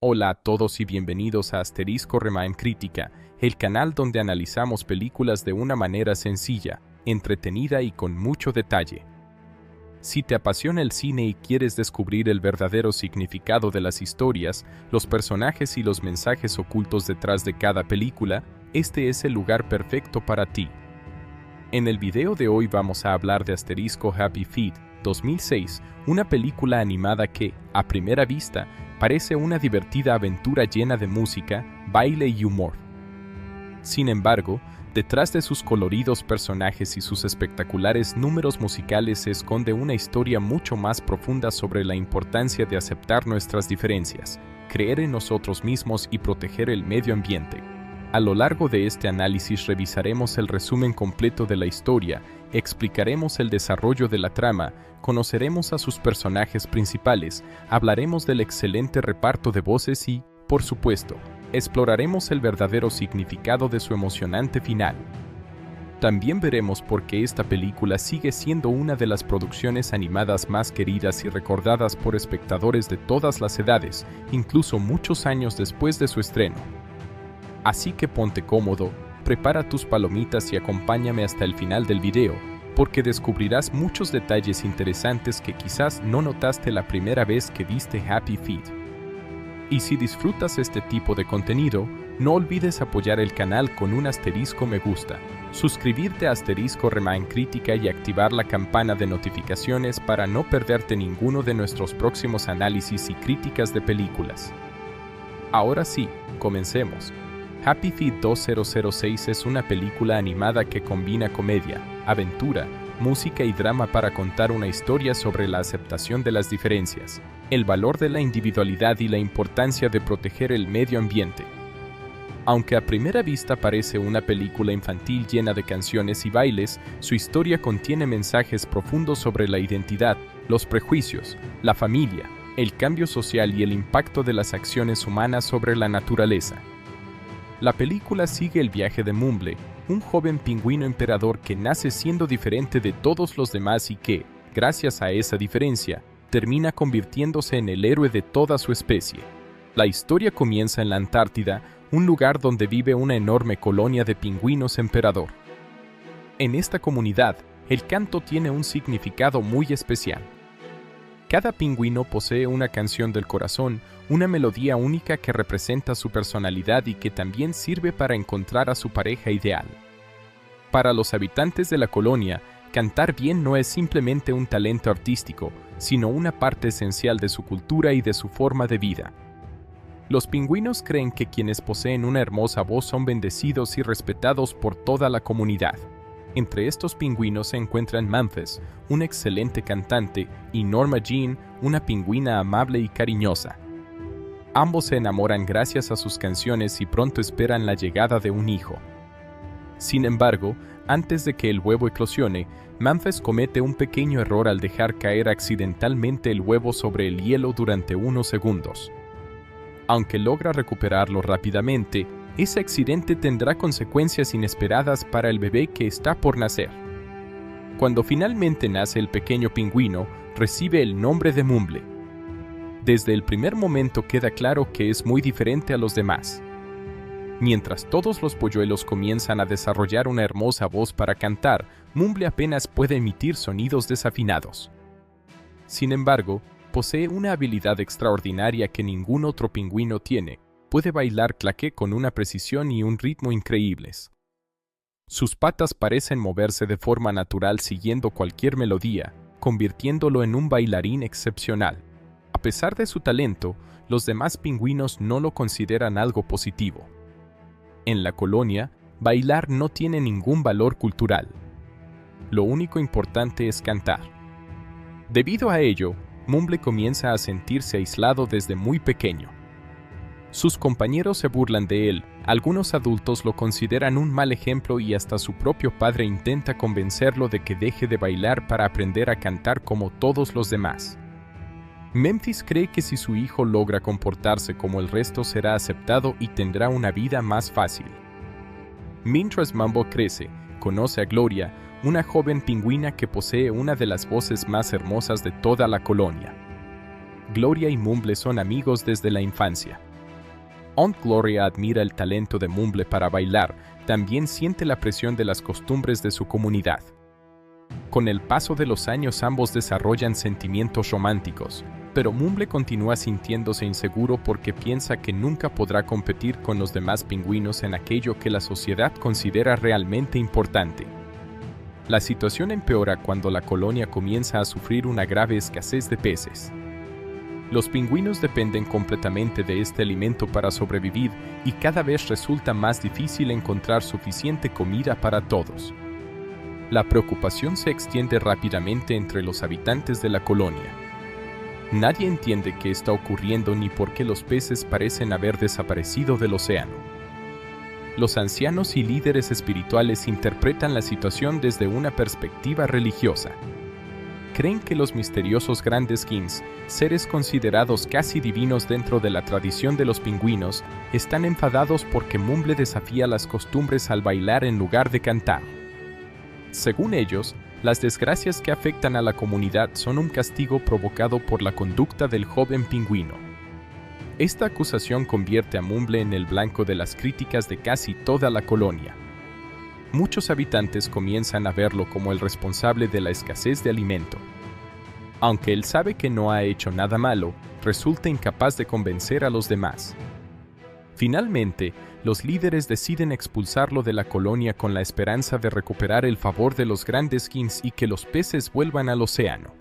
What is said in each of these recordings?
Hola a todos y bienvenidos a Asterisco Remind Crítica, el canal donde analizamos películas de una manera sencilla, entretenida y con mucho detalle. Si te apasiona el cine y quieres descubrir el verdadero significado de las historias, los personajes y los mensajes ocultos detrás de cada película, este es el lugar perfecto para ti. En el video de hoy vamos a hablar de Asterisco Happy Feet 2006, una película animada que, a primera vista, parece una divertida aventura llena de música, baile y humor. Sin embargo, detrás de sus coloridos personajes y sus espectaculares números musicales se esconde una historia mucho más profunda sobre la importancia de aceptar nuestras diferencias, creer en nosotros mismos y proteger el medio ambiente. A lo largo de este análisis revisaremos el resumen completo de la historia, explicaremos el desarrollo de la trama, conoceremos a sus personajes principales, hablaremos del excelente reparto de voces y, por supuesto, exploraremos el verdadero significado de su emocionante final. También veremos por qué esta película sigue siendo una de las producciones animadas más queridas y recordadas por espectadores de todas las edades, incluso muchos años después de su estreno. Así que ponte cómodo, prepara tus palomitas y acompáñame hasta el final del video, porque descubrirás muchos detalles interesantes que quizás no notaste la primera vez que viste Happy Feet. Y si disfrutas este tipo de contenido, no olvides apoyar el canal con un asterisco me gusta, suscribirte a Asterisco Remind Crítica y activar la campana de notificaciones para no perderte ninguno de nuestros próximos análisis y críticas de películas. Ahora sí, comencemos. Happy Feet 2006 es una película animada que combina comedia, aventura, música y drama para contar una historia sobre la aceptación de las diferencias, el valor de la individualidad y la importancia de proteger el medio ambiente. Aunque a primera vista parece una película infantil llena de canciones y bailes, su historia contiene mensajes profundos sobre la identidad, los prejuicios, la familia, el cambio social y el impacto de las acciones humanas sobre la naturaleza. La película sigue el viaje de Mumble, un joven pingüino emperador que nace siendo diferente de todos los demás y que, gracias a esa diferencia, termina convirtiéndose en el héroe de toda su especie. La historia comienza en la Antártida, un lugar donde vive una enorme colonia de pingüinos emperador. En esta comunidad, el canto tiene un significado muy especial. Cada pingüino posee una canción del corazón, una melodía única que representa su personalidad y que también sirve para encontrar a su pareja ideal. Para los habitantes de la colonia, cantar bien no es simplemente un talento artístico, sino una parte esencial de su cultura y de su forma de vida. Los pingüinos creen que quienes poseen una hermosa voz son bendecidos y respetados por toda la comunidad. Entre estos pingüinos se encuentran Memphis, un excelente cantante, y Norma Jean, una pingüina amable y cariñosa. Ambos se enamoran gracias a sus canciones y pronto esperan la llegada de un hijo. Sin embargo, antes de que el huevo eclosione, Memphis comete un pequeño error al dejar caer accidentalmente el huevo sobre el hielo durante unos segundos. Aunque logra recuperarlo rápidamente, ese accidente tendrá consecuencias inesperadas para el bebé que está por nacer. Cuando finalmente nace el pequeño pingüino, recibe el nombre de Mumble. Desde el primer momento queda claro que es muy diferente a los demás. Mientras todos los polluelos comienzan a desarrollar una hermosa voz para cantar, Mumble apenas puede emitir sonidos desafinados. Sin embargo, posee una habilidad extraordinaria que ningún otro pingüino tiene. Puede bailar claqué con una precisión y un ritmo increíbles. Sus patas parecen moverse de forma natural siguiendo cualquier melodía, convirtiéndolo en un bailarín excepcional. A pesar de su talento, los demás pingüinos no lo consideran algo positivo. En la colonia, bailar no tiene ningún valor cultural. Lo único importante es cantar. Debido a ello, Mumble comienza a sentirse aislado desde muy pequeño. Sus compañeros se burlan de él, algunos adultos lo consideran un mal ejemplo y hasta su propio padre intenta convencerlo de que deje de bailar para aprender a cantar como todos los demás. Memphis cree que si su hijo logra comportarse como el resto será aceptado y tendrá una vida más fácil. Mientras Mumble crece, conoce a Gloria, una joven pingüina que posee una de las voces más hermosas de toda la colonia. Gloria y Mumble son amigos desde la infancia. Aunt Gloria admira el talento de Mumble para bailar, también siente la presión de las costumbres de su comunidad. Con el paso de los años ambos desarrollan sentimientos románticos, pero Mumble continúa sintiéndose inseguro porque piensa que nunca podrá competir con los demás pingüinos en aquello que la sociedad considera realmente importante. La situación empeora cuando la colonia comienza a sufrir una grave escasez de peces. Los pingüinos dependen completamente de este alimento para sobrevivir y cada vez resulta más difícil encontrar suficiente comida para todos. La preocupación se extiende rápidamente entre los habitantes de la colonia. Nadie entiende qué está ocurriendo ni por qué los peces parecen haber desaparecido del océano. Los ancianos y líderes espirituales interpretan la situación desde una perspectiva religiosa. Creen que los misteriosos grandes kings, seres considerados casi divinos dentro de la tradición de los pingüinos, están enfadados porque Mumble desafía las costumbres al bailar en lugar de cantar. Según ellos, las desgracias que afectan a la comunidad son un castigo provocado por la conducta del joven pingüino. Esta acusación convierte a Mumble en el blanco de las críticas de casi toda la colonia. Muchos habitantes comienzan a verlo como el responsable de la escasez de alimento. Aunque él sabe que no ha hecho nada malo, resulta incapaz de convencer a los demás. Finalmente, los líderes deciden expulsarlo de la colonia con la esperanza de recuperar el favor de los grandes kings y que los peces vuelvan al océano.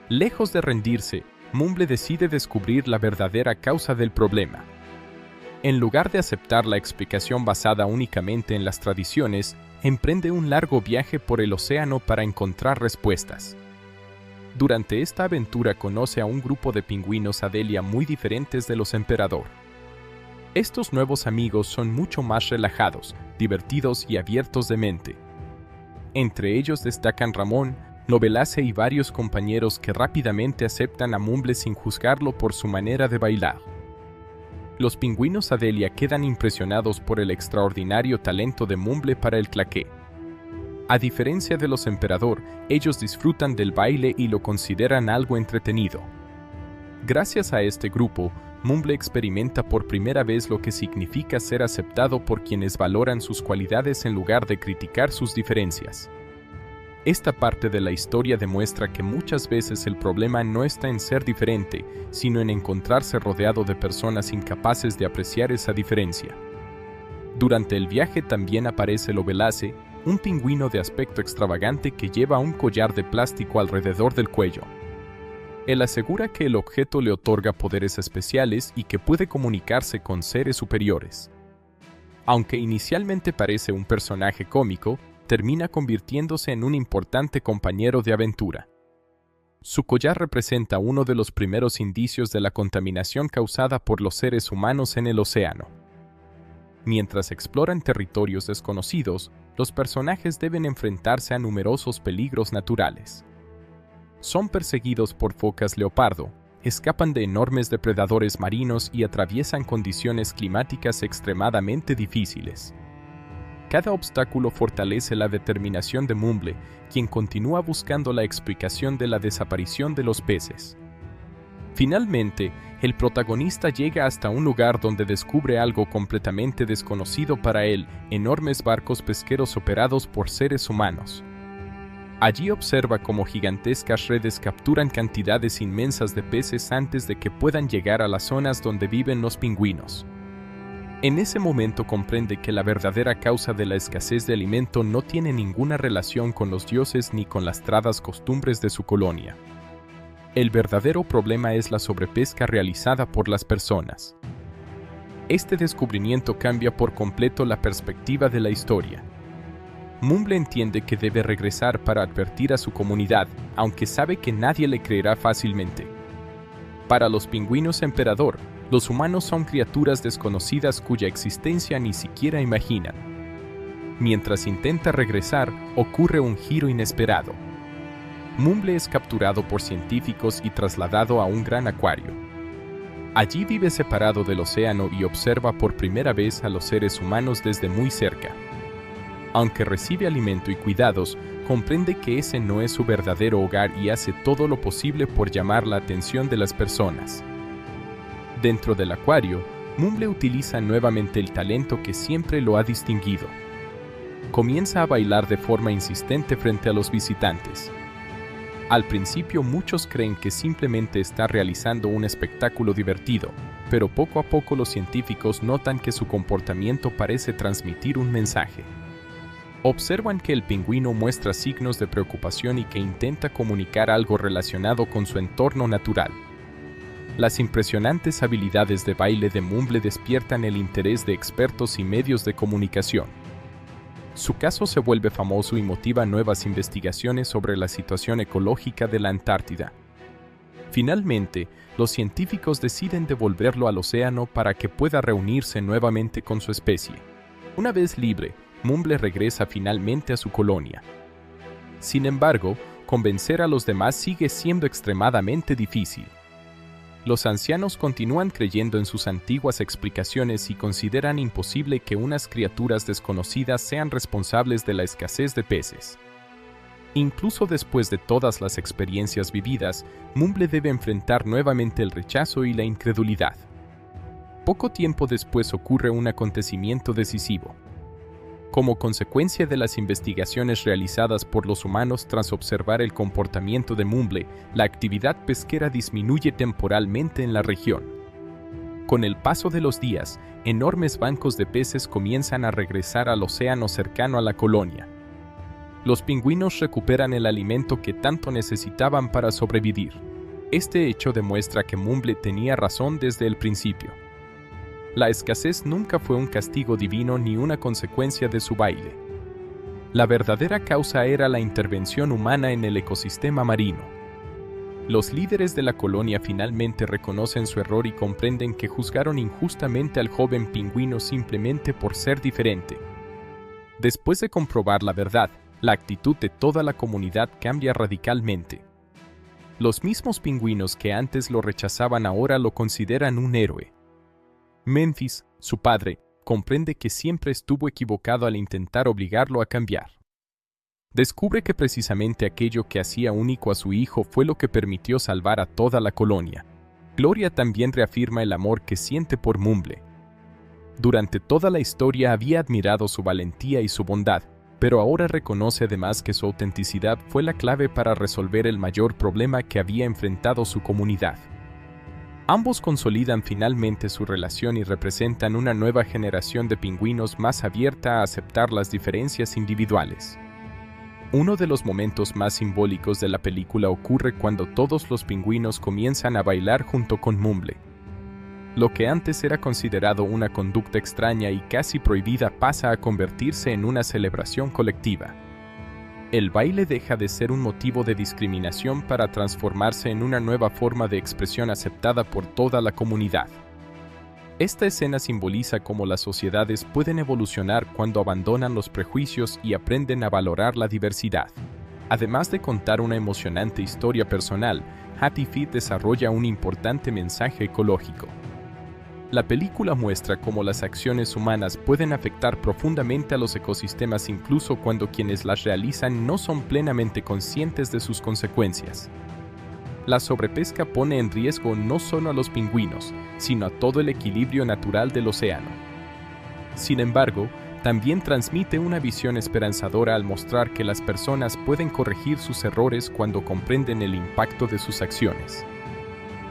Lejos de rendirse, Mumble decide descubrir la verdadera causa del problema. En lugar de aceptar la explicación basada únicamente en las tradiciones, emprende un largo viaje por el océano para encontrar respuestas. Durante esta aventura conoce a un grupo de pingüinos Adelia muy diferentes de los emperador. Estos nuevos amigos son mucho más relajados, divertidos y abiertos de mente. Entre ellos destacan Ramón, Lovelace y varios compañeros que rápidamente aceptan a Mumble sin juzgarlo por su manera de bailar. Los pingüinos Adelia quedan impresionados por el extraordinario talento de Mumble para el claqué. A diferencia de los emperador, ellos disfrutan del baile y lo consideran algo entretenido. Gracias a este grupo, Mumble experimenta por primera vez lo que significa ser aceptado por quienes valoran sus cualidades en lugar de criticar sus diferencias. Esta parte de la historia demuestra que muchas veces el problema no está en ser diferente, sino en encontrarse rodeado de personas incapaces de apreciar esa diferencia. Durante el viaje también aparece Lovelace, un pingüino de aspecto extravagante que lleva un collar de plástico alrededor del cuello. Él asegura que el objeto le otorga poderes especiales y que puede comunicarse con seres superiores. Aunque inicialmente parece un personaje cómico, termina convirtiéndose en un importante compañero de aventura. Su collar representa uno de los primeros indicios de la contaminación causada por los seres humanos en el océano. Mientras exploran territorios desconocidos, los personajes deben enfrentarse a numerosos peligros naturales. Son perseguidos por focas leopardo, escapan de enormes depredadores marinos y atraviesan condiciones climáticas extremadamente difíciles. Cada obstáculo fortalece la determinación de Mumble, quien continúa buscando la explicación de la desaparición de los peces. Finalmente, el protagonista llega hasta un lugar donde descubre algo completamente desconocido para él: enormes barcos pesqueros operados por seres humanos. Allí observa cómo gigantescas redes capturan cantidades inmensas de peces antes de que puedan llegar a las zonas donde viven los pingüinos. En ese momento comprende que la verdadera causa de la escasez de alimento no tiene ninguna relación con los dioses ni con las lastradas costumbres de su colonia. El verdadero problema es la sobrepesca realizada por las personas. Este descubrimiento cambia por completo la perspectiva de la historia. Mumble entiende que debe regresar para advertir a su comunidad, aunque sabe que nadie le creerá fácilmente. Para los pingüinos emperador, los humanos son criaturas desconocidas cuya existencia ni siquiera imaginan. Mientras intenta regresar, ocurre un giro inesperado. Mumble es capturado por científicos y trasladado a un gran acuario. Allí vive separado del océano y observa por primera vez a los seres humanos desde muy cerca. Aunque recibe alimento y cuidados, comprende que ese no es su verdadero hogar y hace todo lo posible por llamar la atención de las personas. Dentro del acuario, Mumble utiliza nuevamente el talento que siempre lo ha distinguido. Comienza a bailar de forma insistente frente a los visitantes. Al principio muchos creen que simplemente está realizando un espectáculo divertido, pero poco a poco los científicos notan que su comportamiento parece transmitir un mensaje. Observan que el pingüino muestra signos de preocupación y que intenta comunicar algo relacionado con su entorno natural. Las impresionantes habilidades de baile de Mumble despiertan el interés de expertos y medios de comunicación. Su caso se vuelve famoso y motiva nuevas investigaciones sobre la situación ecológica de la Antártida. Finalmente, los científicos deciden devolverlo al océano para que pueda reunirse nuevamente con su especie. Una vez libre, Mumble regresa finalmente a su colonia. Sin embargo, convencer a los demás sigue siendo extremadamente difícil. Los ancianos continúan creyendo en sus antiguas explicaciones y consideran imposible que unas criaturas desconocidas sean responsables de la escasez de peces. Incluso después de todas las experiencias vividas, Mumble debe enfrentar nuevamente el rechazo y la incredulidad. Poco tiempo después ocurre un acontecimiento decisivo. Como consecuencia de las investigaciones realizadas por los humanos tras observar el comportamiento de Mumble, la actividad pesquera disminuye temporalmente en la región. Con el paso de los días, enormes bancos de peces comienzan a regresar al océano cercano a la colonia. Los pingüinos recuperan el alimento que tanto necesitaban para sobrevivir. Este hecho demuestra que Mumble tenía razón desde el principio. La escasez nunca fue un castigo divino ni una consecuencia de su baile. La verdadera causa era la intervención humana en el ecosistema marino. Los líderes de la colonia finalmente reconocen su error y comprenden que juzgaron injustamente al joven pingüino simplemente por ser diferente. Después de comprobar la verdad, la actitud de toda la comunidad cambia radicalmente. Los mismos pingüinos que antes lo rechazaban ahora lo consideran un héroe. Memphis, su padre, comprende que siempre estuvo equivocado al intentar obligarlo a cambiar. Descubre que precisamente aquello que hacía único a su hijo fue lo que permitió salvar a toda la colonia. Gloria también reafirma el amor que siente por Mumble. Durante toda la historia había admirado su valentía y su bondad, pero ahora reconoce además que su autenticidad fue la clave para resolver el mayor problema que había enfrentado su comunidad. Ambos consolidan finalmente su relación y representan una nueva generación de pingüinos más abierta a aceptar las diferencias individuales. Uno de los momentos más simbólicos de la película ocurre cuando todos los pingüinos comienzan a bailar junto con Mumble. Lo que antes era considerado una conducta extraña y casi prohibida pasa a convertirse en una celebración colectiva. El baile deja de ser un motivo de discriminación para transformarse en una nueva forma de expresión aceptada por toda la comunidad. Esta escena simboliza cómo las sociedades pueden evolucionar cuando abandonan los prejuicios y aprenden a valorar la diversidad. Además de contar una emocionante historia personal, Happy Feet desarrolla un importante mensaje ecológico. La película muestra cómo las acciones humanas pueden afectar profundamente a los ecosistemas incluso cuando quienes las realizan no son plenamente conscientes de sus consecuencias. La sobrepesca pone en riesgo no solo a los pingüinos, sino a todo el equilibrio natural del océano. Sin embargo, también transmite una visión esperanzadora al mostrar que las personas pueden corregir sus errores cuando comprenden el impacto de sus acciones.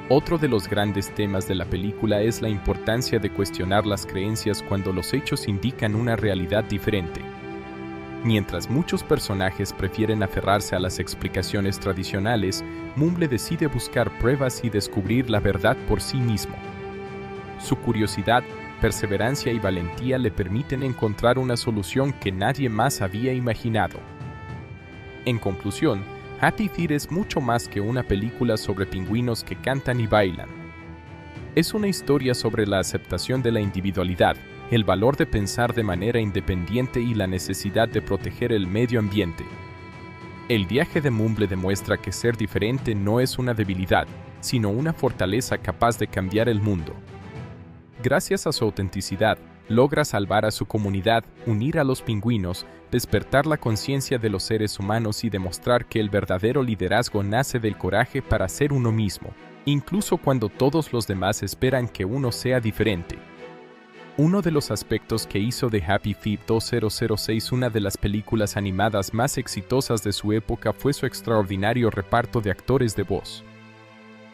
Otro de los grandes temas de la película es la importancia de cuestionar las creencias cuando los hechos indican una realidad diferente. Mientras muchos personajes prefieren aferrarse a las explicaciones tradicionales, Mumble decide buscar pruebas y descubrir la verdad por sí mismo. Su curiosidad, perseverancia y valentía le permiten encontrar una solución que nadie más había imaginado. En conclusión, Happy Feet es mucho más que una película sobre pingüinos que cantan y bailan. Es una historia sobre la aceptación de la individualidad, el valor de pensar de manera independiente y la necesidad de proteger el medio ambiente. El viaje de Mumble demuestra que ser diferente no es una debilidad, sino una fortaleza capaz de cambiar el mundo. Gracias a su autenticidad, logra salvar a su comunidad, unir a los pingüinos, despertar la conciencia de los seres humanos y demostrar que el verdadero liderazgo nace del coraje para ser uno mismo, incluso cuando todos los demás esperan que uno sea diferente. Uno de los aspectos que hizo de Happy Feet 2006 una de las películas animadas más exitosas de su época fue su extraordinario reparto de actores de voz.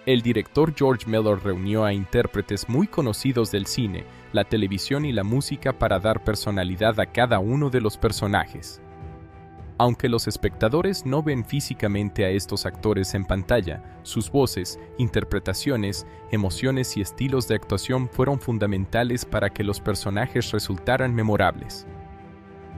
El director George Miller reunió a intérpretes muy conocidos del cine, la televisión y la música para dar personalidad a cada uno de los personajes. Aunque los espectadores no ven físicamente a estos actores en pantalla, sus voces, interpretaciones, emociones y estilos de actuación fueron fundamentales para que los personajes resultaran memorables.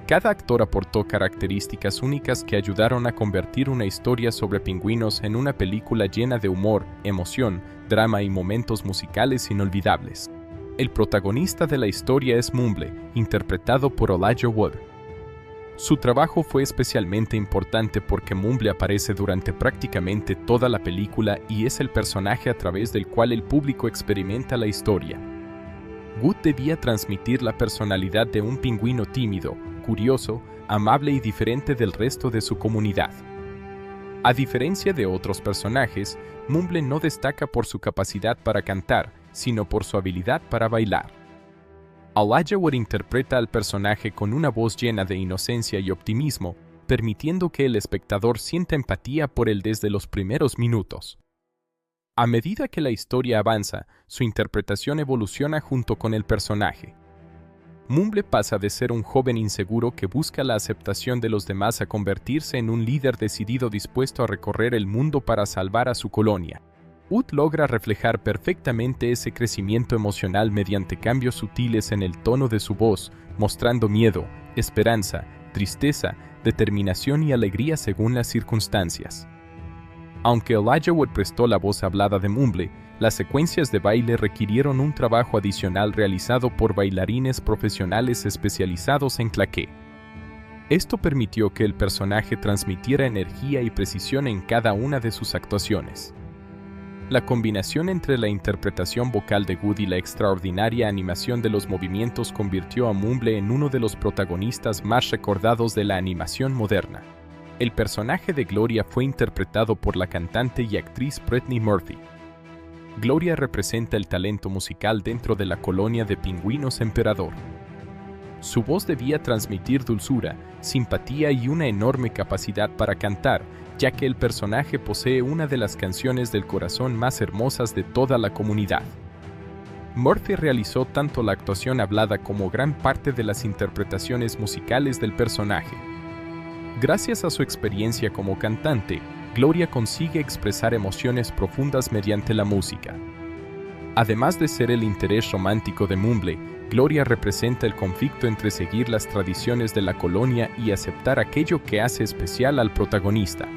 Cada actor aportó características únicas que ayudaron a convertir una historia sobre pingüinos en una película llena de humor, emoción, drama y momentos musicales inolvidables. El protagonista de la historia es Mumble, interpretado por Elijah Wood. Su trabajo fue especialmente importante porque Mumble aparece durante prácticamente toda la película y es el personaje a través del cual el público experimenta la historia. Wood debía transmitir la personalidad de un pingüino tímido, curioso, amable y diferente del resto de su comunidad. A diferencia de otros personajes, Mumble no destaca por su capacidad para cantar, sino por su habilidad para bailar. Elijah Wood interpreta al personaje con una voz llena de inocencia y optimismo, permitiendo que el espectador sienta empatía por él desde los primeros minutos. A medida que la historia avanza, su interpretación evoluciona junto con el personaje. Mumble pasa de ser un joven inseguro que busca la aceptación de los demás a convertirse en un líder decidido dispuesto a recorrer el mundo para salvar a su colonia. Wood logra reflejar perfectamente ese crecimiento emocional mediante cambios sutiles en el tono de su voz, mostrando miedo, esperanza, tristeza, determinación y alegría según las circunstancias. Aunque Elijah Wood prestó la voz hablada de Mumble, las secuencias de baile requirieron un trabajo adicional realizado por bailarines profesionales especializados en claqué. Esto permitió que el personaje transmitiera energía y precisión en cada una de sus actuaciones. La combinación entre la interpretación vocal de Wood y la extraordinaria animación de los movimientos convirtió a Mumble en uno de los protagonistas más recordados de la animación moderna. El personaje de Gloria fue interpretado por la cantante y actriz Brittany Murphy. Gloria representa el talento musical dentro de la colonia de pingüinos emperador. Su voz debía transmitir dulzura, simpatía y una enorme capacidad para cantar, ya que el personaje posee una de las canciones del corazón más hermosas de toda la comunidad. Murphy realizó tanto la actuación hablada como gran parte de las interpretaciones musicales del personaje. Gracias a su experiencia como cantante, Gloria consigue expresar emociones profundas mediante la música. Además de ser el interés romántico de Mumble, Gloria representa el conflicto entre seguir las tradiciones de la colonia y aceptar aquello que hace especial al protagonista.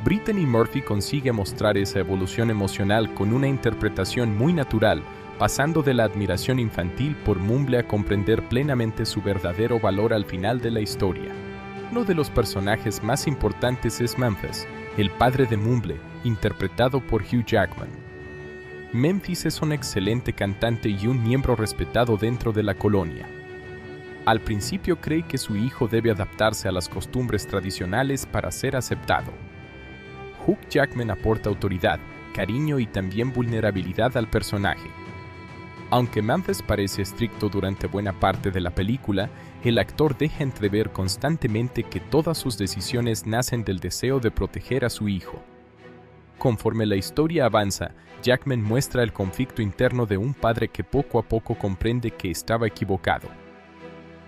Brittany Murphy consigue mostrar esa evolución emocional con una interpretación muy natural, pasando de la admiración infantil por Mumble a comprender plenamente su verdadero valor al final de la historia. Uno de los personajes más importantes es Memphis, el padre de Mumble, interpretado por Hugh Jackman. Memphis es un excelente cantante y un miembro respetado dentro de la colonia. Al principio cree que su hijo debe adaptarse a las costumbres tradicionales para ser aceptado. Hugh Jackman aporta autoridad, cariño y también vulnerabilidad al personaje. Aunque Memphis parece estricto durante buena parte de la película, el actor deja entrever constantemente que todas sus decisiones nacen del deseo de proteger a su hijo. Conforme la historia avanza, Jackman muestra el conflicto interno de un padre que poco a poco comprende que estaba equivocado.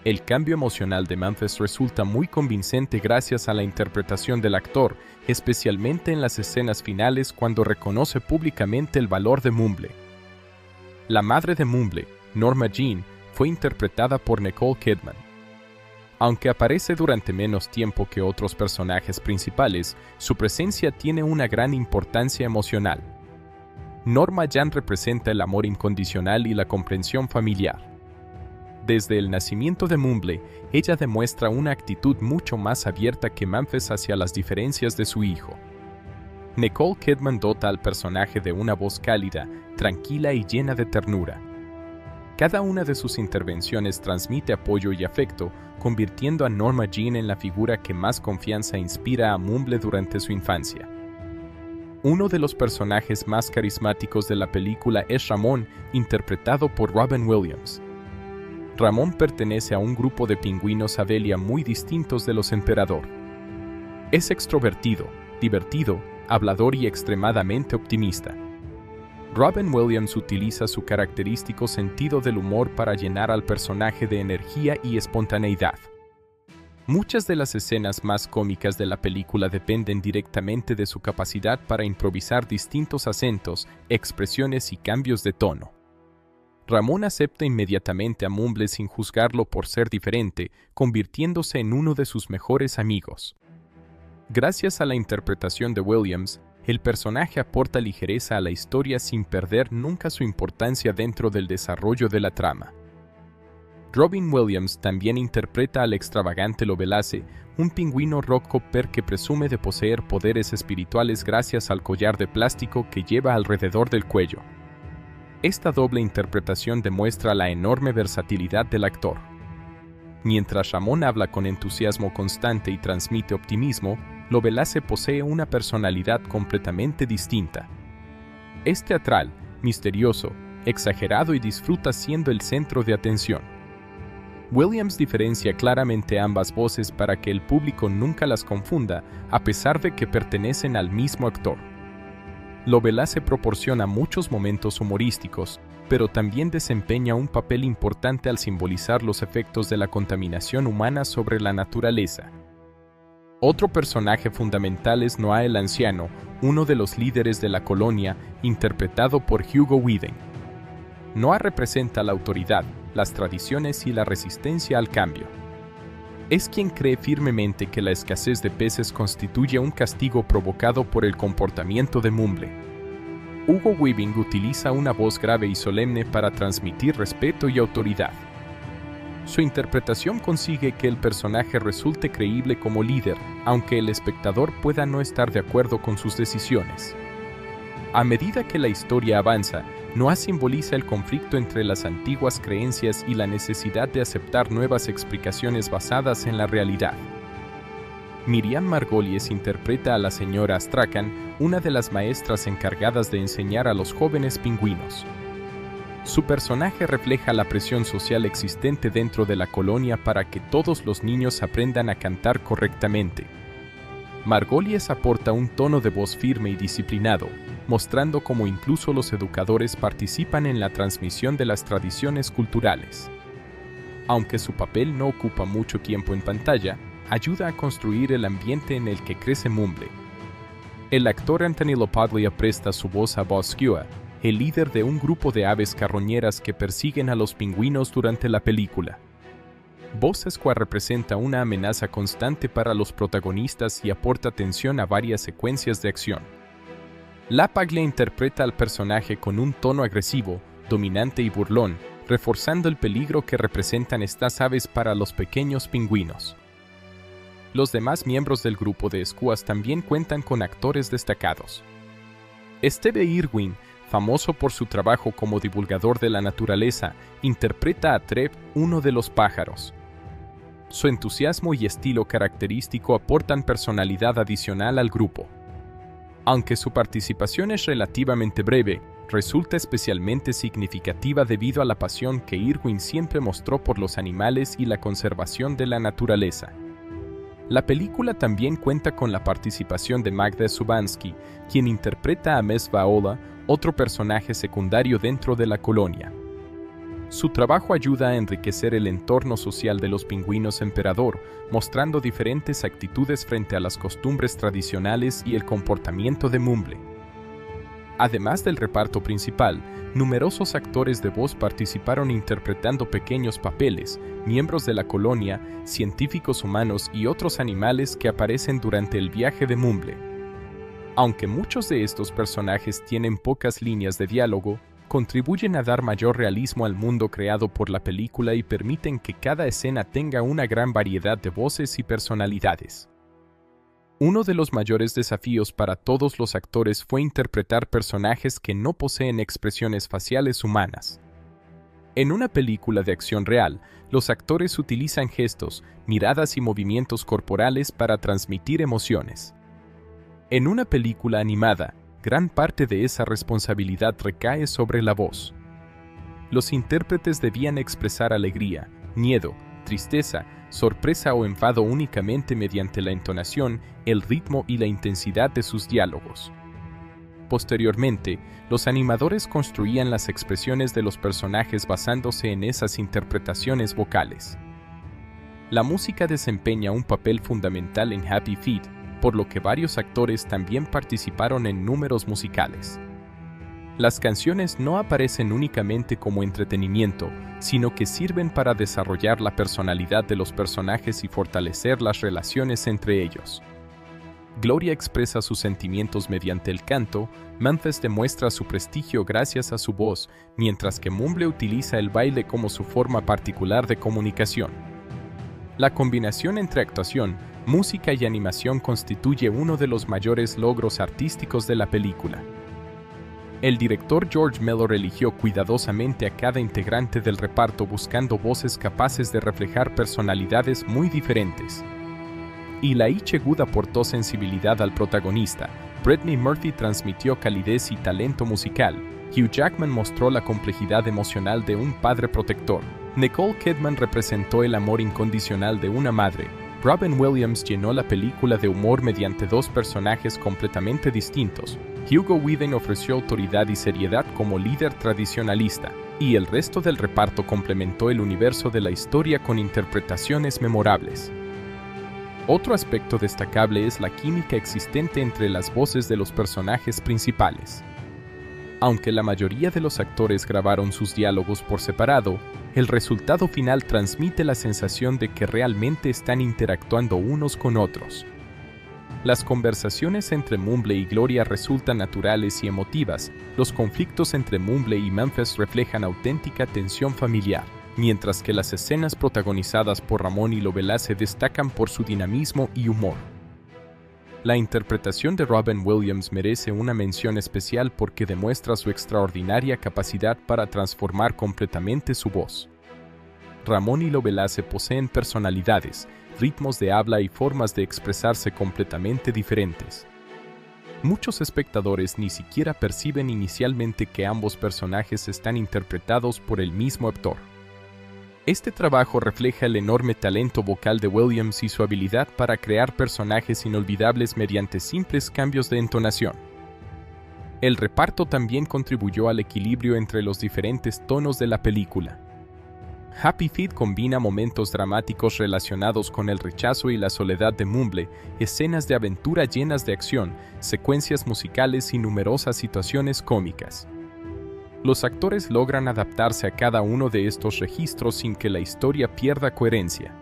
El cambio emocional de Memphis resulta muy convincente gracias a la interpretación del actor, especialmente en las escenas finales cuando reconoce públicamente el valor de Mumble. La madre de Mumble, Norma Jean, fue interpretada por Nicole Kidman. Aunque aparece durante menos tiempo que otros personajes principales, su presencia tiene una gran importancia emocional. Norma Jean representa el amor incondicional y la comprensión familiar. Desde el nacimiento de Mumble, ella demuestra una actitud mucho más abierta que Memphis hacia las diferencias de su hijo. Nicole Kidman dota al personaje de una voz cálida, tranquila y llena de ternura. Cada una de sus intervenciones transmite apoyo y afecto, convirtiendo a Norma Jean en la figura que más confianza inspira a Mumble durante su infancia. Uno de los personajes más carismáticos de la película es Ramón, interpretado por Robin Williams. Ramón pertenece a un grupo de pingüinos Avelia muy distintos de los Emperador. Es extrovertido, divertido, hablador y extremadamente optimista. Robin Williams utiliza su característico sentido del humor para llenar al personaje de energía y espontaneidad. Muchas de las escenas más cómicas de la película dependen directamente de su capacidad para improvisar distintos acentos, expresiones y cambios de tono. Ramón acepta inmediatamente a Mumble sin juzgarlo por ser diferente, convirtiéndose en uno de sus mejores amigos. Gracias a la interpretación de Williams, el personaje aporta ligereza a la historia sin perder nunca su importancia dentro del desarrollo de la trama. Robin Williams también interpreta al extravagante Lovelace, un pingüino rockhopper que presume de poseer poderes espirituales gracias al collar de plástico que lleva alrededor del cuello. Esta doble interpretación demuestra la enorme versatilidad del actor. Mientras Ramón habla con entusiasmo constante y transmite optimismo, Lovelace posee una personalidad completamente distinta. Es teatral, misterioso, exagerado y disfruta siendo el centro de atención. Williams diferencia claramente ambas voces para que el público nunca las confunda, a pesar de que pertenecen al mismo actor. Lovelace proporciona muchos momentos humorísticos, pero también desempeña un papel importante al simbolizar los efectos de la contaminación humana sobre la naturaleza. Otro personaje fundamental es Noah el Anciano, uno de los líderes de la colonia, interpretado por Hugo Weaving. Noah representa la autoridad, las tradiciones y la resistencia al cambio. Es quien cree firmemente que la escasez de peces constituye un castigo provocado por el comportamiento de Mumble. Hugo Weaving utiliza una voz grave y solemne para transmitir respeto y autoridad. Su interpretación consigue que el personaje resulte creíble como líder, aunque el espectador pueda no estar de acuerdo con sus decisiones. A medida que la historia avanza, Noah simboliza el conflicto entre las antiguas creencias y la necesidad de aceptar nuevas explicaciones basadas en la realidad. Miriam Margolies interpreta a la señora Strachan, una de las maestras encargadas de enseñar a los jóvenes pingüinos. Su personaje refleja la presión social existente dentro de la colonia para que todos los niños aprendan a cantar correctamente. Margolies aporta un tono de voz firme y disciplinado, mostrando cómo incluso los educadores participan en la transmisión de las tradiciones culturales. Aunque su papel no ocupa mucho tiempo en pantalla, ayuda a construir el ambiente en el que crece Mumble. El actor Anthony LaPaglia presta su voz a Buzz Skua, el líder de un grupo de aves carroñeras que persiguen a los pingüinos durante la película. Buzz Skua representa una amenaza constante para los protagonistas y aporta tensión a varias secuencias de acción. LaPaglia interpreta al personaje con un tono agresivo, dominante y burlón, reforzando el peligro que representan estas aves para los pequeños pingüinos. Los demás miembros del grupo de Skuas también cuentan con actores destacados. Steve Irwin, famoso por su trabajo como divulgador de la naturaleza, interpreta a Treb, uno de los pájaros. Su entusiasmo y estilo característico aportan personalidad adicional al grupo. Aunque su participación es relativamente breve, resulta especialmente significativa debido a la pasión que Irwin siempre mostró por los animales y la conservación de la naturaleza. La película también cuenta con la participación de Magda Szubanski, quien interpreta a Mess Vaola, otro personaje secundario dentro de la colonia. Su trabajo ayuda a enriquecer el entorno social de los pingüinos emperador, mostrando diferentes actitudes frente a las costumbres tradicionales y el comportamiento de Mumble. Además del reparto principal, numerosos actores de voz participaron interpretando pequeños papeles, miembros de la colonia, científicos humanos y otros animales que aparecen durante el viaje de Mumble. Aunque muchos de estos personajes tienen pocas líneas de diálogo, contribuyen a dar mayor realismo al mundo creado por la película y permiten que cada escena tenga una gran variedad de voces y personalidades. Uno de los mayores desafíos para todos los actores fue interpretar personajes que no poseen expresiones faciales humanas. En una película de acción real, los actores utilizan gestos, miradas y movimientos corporales para transmitir emociones. En una película animada, gran parte de esa responsabilidad recae sobre la voz. Los intérpretes debían expresar alegría, miedo, tristeza, sorpresa o enfado únicamente mediante la entonación, el ritmo y la intensidad de sus diálogos. Posteriormente, los animadores construían las expresiones de los personajes basándose en esas interpretaciones vocales. La música desempeña un papel fundamental en Happy Feet, por lo que varios actores también participaron en números musicales. Las canciones no aparecen únicamente como entretenimiento, sino que sirven para desarrollar la personalidad de los personajes y fortalecer las relaciones entre ellos. Gloria expresa sus sentimientos mediante el canto, Memphis demuestra su prestigio gracias a su voz, mientras que Mumble utiliza el baile como su forma particular de comunicación. La combinación entre actuación, música y animación constituye uno de los mayores logros artísticos de la película. El director George Miller eligió cuidadosamente a cada integrante del reparto buscando voces capaces de reflejar personalidades muy diferentes. Eli Chegud aportó sensibilidad al protagonista, Brittany Murphy transmitió calidez y talento musical, Hugh Jackman mostró la complejidad emocional de un padre protector, Nicole Kidman representó el amor incondicional de una madre, Robin Williams llenó la película de humor mediante dos personajes completamente distintos, Hugo Weaving ofreció autoridad y seriedad como líder tradicionalista, y el resto del reparto complementó el universo de la historia con interpretaciones memorables. Otro aspecto destacable es la química existente entre las voces de los personajes principales. Aunque la mayoría de los actores grabaron sus diálogos por separado, el resultado final transmite la sensación de que realmente están interactuando unos con otros. Las conversaciones entre Mumble y Gloria resultan naturales y emotivas, los conflictos entre Mumble y Memphis reflejan auténtica tensión familiar, mientras que las escenas protagonizadas por Ramón y Lovelace destacan por su dinamismo y humor. La interpretación de Robin Williams merece una mención especial porque demuestra su extraordinaria capacidad para transformar completamente su voz. Ramón y Lovelace poseen personalidades, ritmos de habla y formas de expresarse completamente diferentes. Muchos espectadores ni siquiera perciben inicialmente que ambos personajes están interpretados por el mismo actor. Este trabajo refleja el enorme talento vocal de Williams y su habilidad para crear personajes inolvidables mediante simples cambios de entonación. El reparto también contribuyó al equilibrio entre los diferentes tonos de la película. Happy Feet combina momentos dramáticos relacionados con el rechazo y la soledad de Mumble, escenas de aventura llenas de acción, secuencias musicales y numerosas situaciones cómicas. Los actores logran adaptarse a cada uno de estos registros sin que la historia pierda coherencia.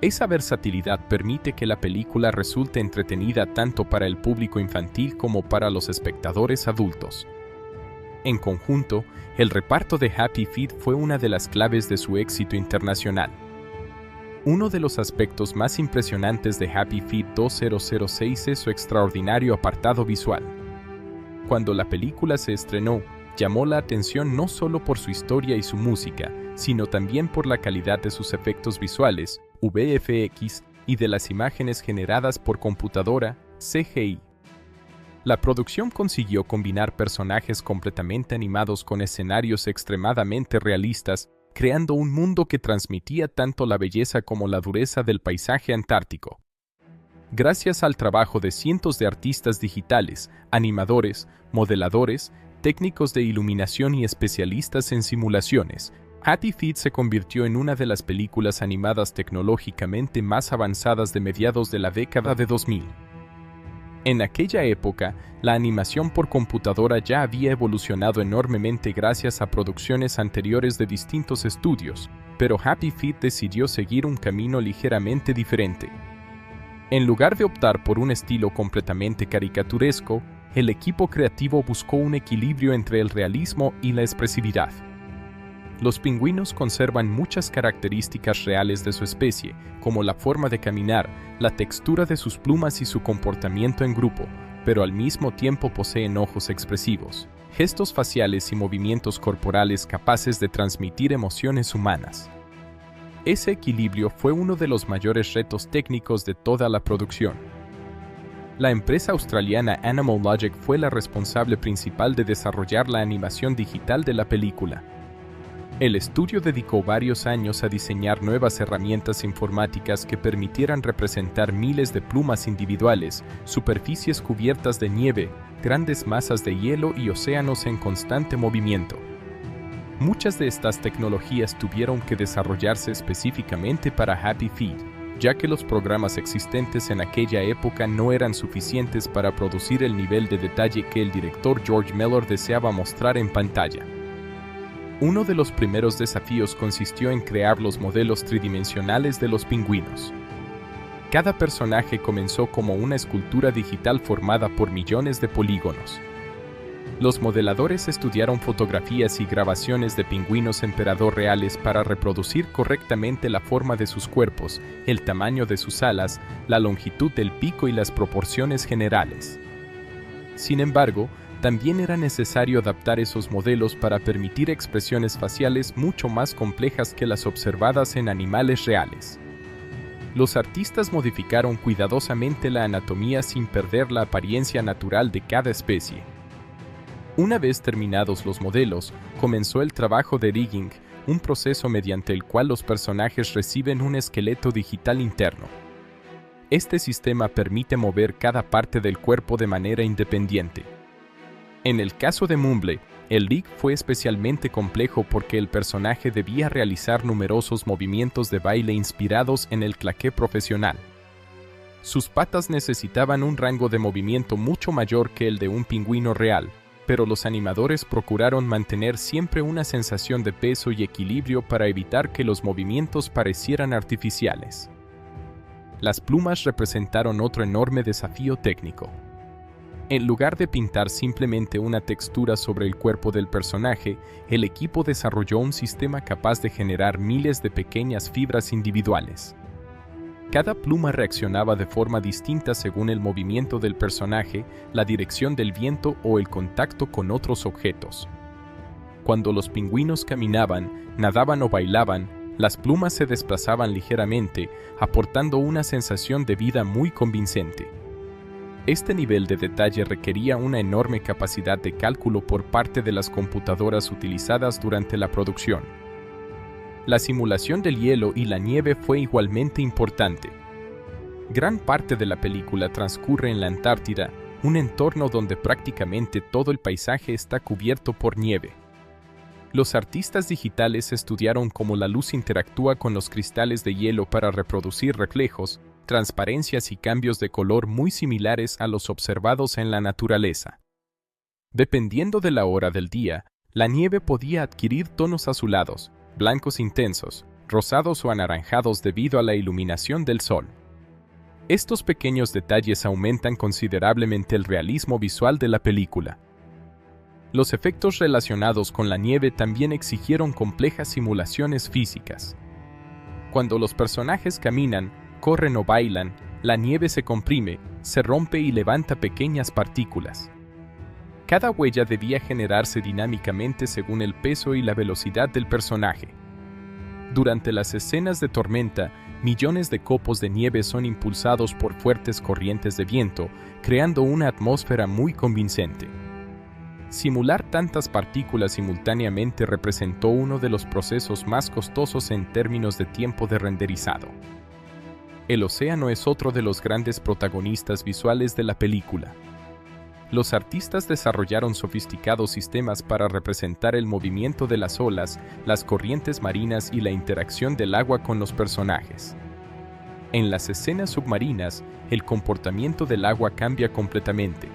Esa versatilidad permite que la película resulte entretenida tanto para el público infantil como para los espectadores adultos. En conjunto, el reparto de Happy Feet fue una de las claves de su éxito internacional. Uno de los aspectos más impresionantes de Happy Feet 2006 es su extraordinario apartado visual. Cuando la película se estrenó, llamó la atención no solo por su historia y su música, sino también por la calidad de sus efectos visuales, VFX, y de las imágenes generadas por computadora, CGI. La producción consiguió combinar personajes completamente animados con escenarios extremadamente realistas, creando un mundo que transmitía tanto la belleza como la dureza del paisaje antártico. Gracias al trabajo de cientos de artistas digitales, animadores, modeladores, técnicos de iluminación y especialistas en simulaciones, Happy Feet se convirtió en una de las películas animadas tecnológicamente más avanzadas de mediados de la década de 2000. En aquella época, la animación por computadora ya había evolucionado enormemente gracias a producciones anteriores de distintos estudios, pero Happy Feet decidió seguir un camino ligeramente diferente. En lugar de optar por un estilo completamente caricaturesco, el equipo creativo buscó un equilibrio entre el realismo y la expresividad. Los pingüinos conservan muchas características reales de su especie, como la forma de caminar, la textura de sus plumas y su comportamiento en grupo, pero al mismo tiempo poseen ojos expresivos, gestos faciales y movimientos corporales capaces de transmitir emociones humanas. Ese equilibrio fue uno de los mayores retos técnicos de toda la producción. La empresa australiana Animal Logic fue la responsable principal de desarrollar la animación digital de la película. El estudio dedicó varios años a diseñar nuevas herramientas informáticas que permitieran representar miles de plumas individuales, superficies cubiertas de nieve, grandes masas de hielo y océanos en constante movimiento. Muchas de estas tecnologías tuvieron que desarrollarse específicamente para Happy Feet, ya que los programas existentes en aquella época no eran suficientes para producir el nivel de detalle que el director George Miller deseaba mostrar en pantalla. Uno de los primeros desafíos consistió en crear los modelos tridimensionales de los pingüinos. Cada personaje comenzó como una escultura digital formada por millones de polígonos. Los modeladores estudiaron fotografías y grabaciones de pingüinos emperador reales para reproducir correctamente la forma de sus cuerpos, el tamaño de sus alas, la longitud del pico y las proporciones generales. Sin embargo, también era necesario adaptar esos modelos para permitir expresiones faciales mucho más complejas que las observadas en animales reales. Los artistas modificaron cuidadosamente la anatomía sin perder la apariencia natural de cada especie. Una vez terminados los modelos, comenzó el trabajo de rigging, un proceso mediante el cual los personajes reciben un esqueleto digital interno. Este sistema permite mover cada parte del cuerpo de manera independiente. En el caso de Mumble, el rig fue especialmente complejo porque el personaje debía realizar numerosos movimientos de baile inspirados en el claqué profesional. Sus patas necesitaban un rango de movimiento mucho mayor que el de un pingüino real, pero los animadores procuraron mantener siempre una sensación de peso y equilibrio para evitar que los movimientos parecieran artificiales. Las plumas representaron otro enorme desafío técnico. En lugar de pintar simplemente una textura sobre el cuerpo del personaje, el equipo desarrolló un sistema capaz de generar miles de pequeñas fibras individuales. Cada pluma reaccionaba de forma distinta según el movimiento del personaje, la dirección del viento o el contacto con otros objetos. Cuando los pingüinos caminaban, nadaban o bailaban, las plumas se desplazaban ligeramente, aportando una sensación de vida muy convincente. Este nivel de detalle requería una enorme capacidad de cálculo por parte de las computadoras utilizadas durante la producción. La simulación del hielo y la nieve fue igualmente importante. Gran parte de la película transcurre en la Antártida, un entorno donde prácticamente todo el paisaje está cubierto por nieve. Los artistas digitales estudiaron cómo la luz interactúa con los cristales de hielo para reproducir reflejos, transparencias y cambios de color muy similares a los observados en la naturaleza. Dependiendo de la hora del día, la nieve podía adquirir tonos azulados, blancos intensos, rosados o anaranjados debido a la iluminación del sol. Estos pequeños detalles aumentan considerablemente el realismo visual de la película. Los efectos relacionados con la nieve también exigieron complejas simulaciones físicas. Cuando los personajes caminan, corren o bailan, la nieve se comprime, se rompe y levanta pequeñas partículas. Cada huella debía generarse dinámicamente según el peso y la velocidad del personaje. Durante las escenas de tormenta, millones de copos de nieve son impulsados por fuertes corrientes de viento, creando una atmósfera muy convincente. Simular tantas partículas simultáneamente representó uno de los procesos más costosos en términos de tiempo de renderizado. El océano es otro de los grandes protagonistas visuales de la película. Los artistas desarrollaron sofisticados sistemas para representar el movimiento de las olas, las corrientes marinas y la interacción del agua con los personajes. En las escenas submarinas, el comportamiento del agua cambia completamente.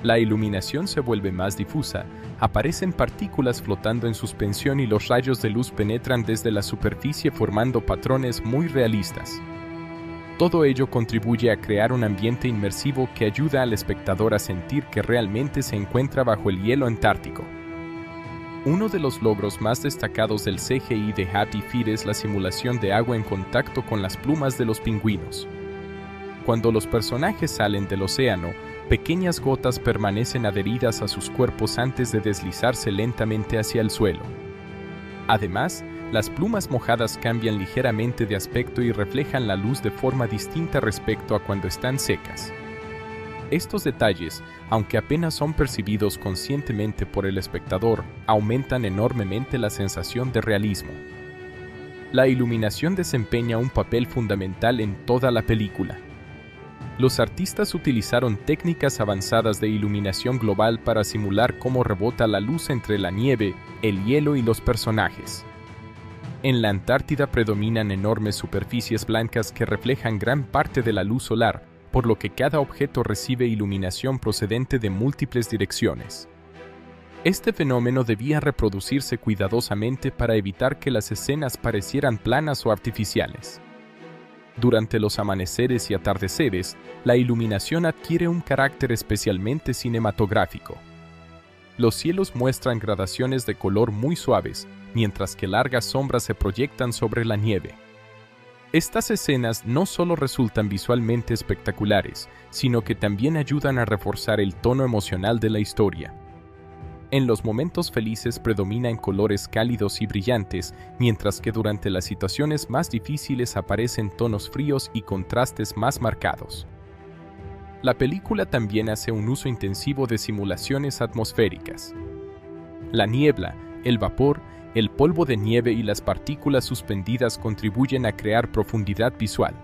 La iluminación se vuelve más difusa, aparecen partículas flotando en suspensión y los rayos de luz penetran desde la superficie formando patrones muy realistas. Todo ello contribuye a crear un ambiente inmersivo que ayuda al espectador a sentir que realmente se encuentra bajo el hielo antártico. Uno de los logros más destacados del CGI de Happy Feet es la simulación de agua en contacto con las plumas de los pingüinos. Cuando los personajes salen del océano, pequeñas gotas permanecen adheridas a sus cuerpos antes de deslizarse lentamente hacia el suelo. Además, las plumas mojadas cambian ligeramente de aspecto y reflejan la luz de forma distinta respecto a cuando están secas. Estos detalles, aunque apenas son percibidos conscientemente por el espectador, aumentan enormemente la sensación de realismo. La iluminación desempeña un papel fundamental en toda la película. Los artistas utilizaron técnicas avanzadas de iluminación global para simular cómo rebota la luz entre la nieve, el hielo y los personajes. En la Antártida predominan enormes superficies blancas que reflejan gran parte de la luz solar, por lo que cada objeto recibe iluminación procedente de múltiples direcciones. Este fenómeno debía reproducirse cuidadosamente para evitar que las escenas parecieran planas o artificiales. Durante los amaneceres y atardeceres, la iluminación adquiere un carácter especialmente cinematográfico. Los cielos muestran gradaciones de color muy suaves, mientras que largas sombras se proyectan sobre la nieve. Estas escenas no solo resultan visualmente espectaculares, sino que también ayudan a reforzar el tono emocional de la historia. En los momentos felices predominan colores cálidos y brillantes, mientras que durante las situaciones más difíciles aparecen tonos fríos y contrastes más marcados. La película también hace un uso intensivo de simulaciones atmosféricas. La niebla, el vapor, el polvo de nieve y las partículas suspendidas contribuyen a crear profundidad visual.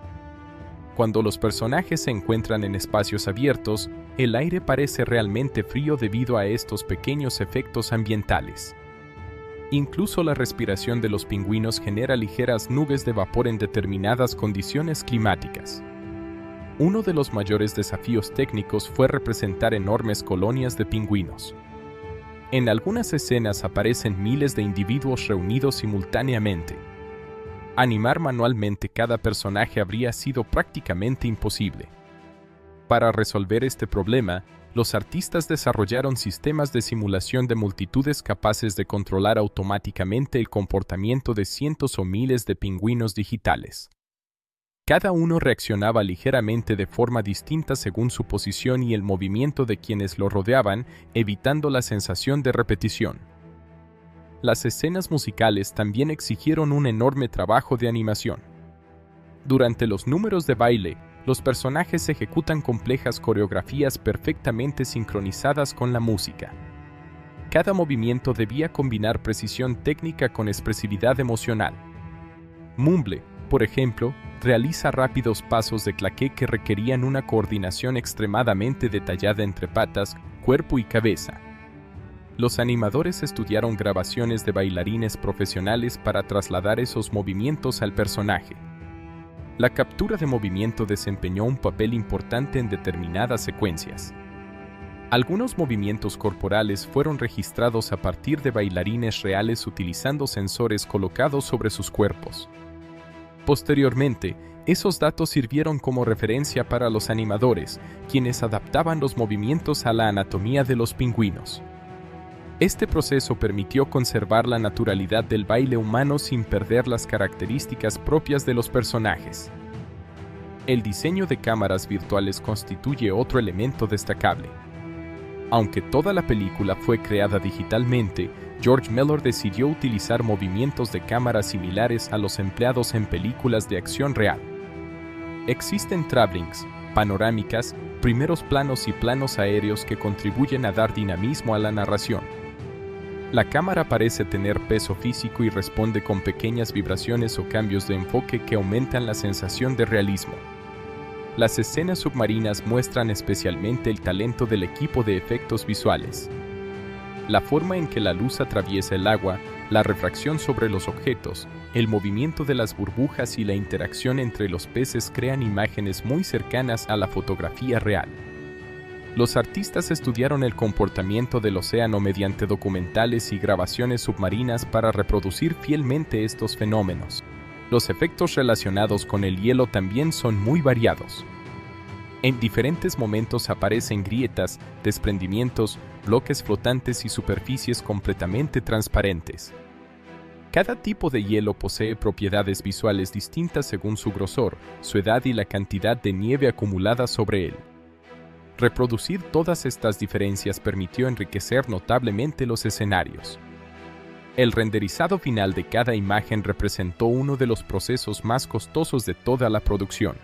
Cuando los personajes se encuentran en espacios abiertos, el aire parece realmente frío debido a estos pequeños efectos ambientales. Incluso la respiración de los pingüinos genera ligeras nubes de vapor en determinadas condiciones climáticas. Uno de los mayores desafíos técnicos fue representar enormes colonias de pingüinos. En algunas escenas aparecen miles de individuos reunidos simultáneamente. Animar manualmente cada personaje habría sido prácticamente imposible. Para resolver este problema, los artistas desarrollaron sistemas de simulación de multitudes capaces de controlar automáticamente el comportamiento de cientos o miles de pingüinos digitales. Cada uno reaccionaba ligeramente de forma distinta según su posición y el movimiento de quienes lo rodeaban, evitando la sensación de repetición. Las escenas musicales también exigieron un enorme trabajo de animación. Durante los números de baile, los personajes ejecutan complejas coreografías perfectamente sincronizadas con la música. Cada movimiento debía combinar precisión técnica con expresividad emocional. Mumble, por ejemplo, realiza rápidos pasos de claqué que requerían una coordinación extremadamente detallada entre patas, cuerpo y cabeza. Los animadores estudiaron grabaciones de bailarines profesionales para trasladar esos movimientos al personaje. La captura de movimiento desempeñó un papel importante en determinadas secuencias. Algunos movimientos corporales fueron registrados a partir de bailarines reales utilizando sensores colocados sobre sus cuerpos. Posteriormente, esos datos sirvieron como referencia para los animadores, quienes adaptaban los movimientos a la anatomía de los pingüinos. Este proceso permitió conservar la naturalidad del baile humano sin perder las características propias de los personajes. El diseño de cámaras virtuales constituye otro elemento destacable. Aunque toda la película fue creada digitalmente, George Miller decidió utilizar movimientos de cámara similares a los empleados en películas de acción real. Existen travelings, panorámicas, primeros planos y planos aéreos que contribuyen a dar dinamismo a la narración. La cámara parece tener peso físico y responde con pequeñas vibraciones o cambios de enfoque que aumentan la sensación de realismo. Las escenas submarinas muestran especialmente el talento del equipo de efectos visuales. La forma en que la luz atraviesa el agua, la refracción sobre los objetos, el movimiento de las burbujas y la interacción entre los peces crean imágenes muy cercanas a la fotografía real. Los artistas estudiaron el comportamiento del océano mediante documentales y grabaciones submarinas para reproducir fielmente estos fenómenos. Los efectos relacionados con el hielo también son muy variados. En diferentes momentos aparecen grietas, desprendimientos, bloques flotantes y superficies completamente transparentes. Cada tipo de hielo posee propiedades visuales distintas según su grosor, su edad y la cantidad de nieve acumulada sobre él. Reproducir todas estas diferencias permitió enriquecer notablemente los escenarios. El renderizado final de cada imagen representó uno de los procesos más costosos de toda la producción.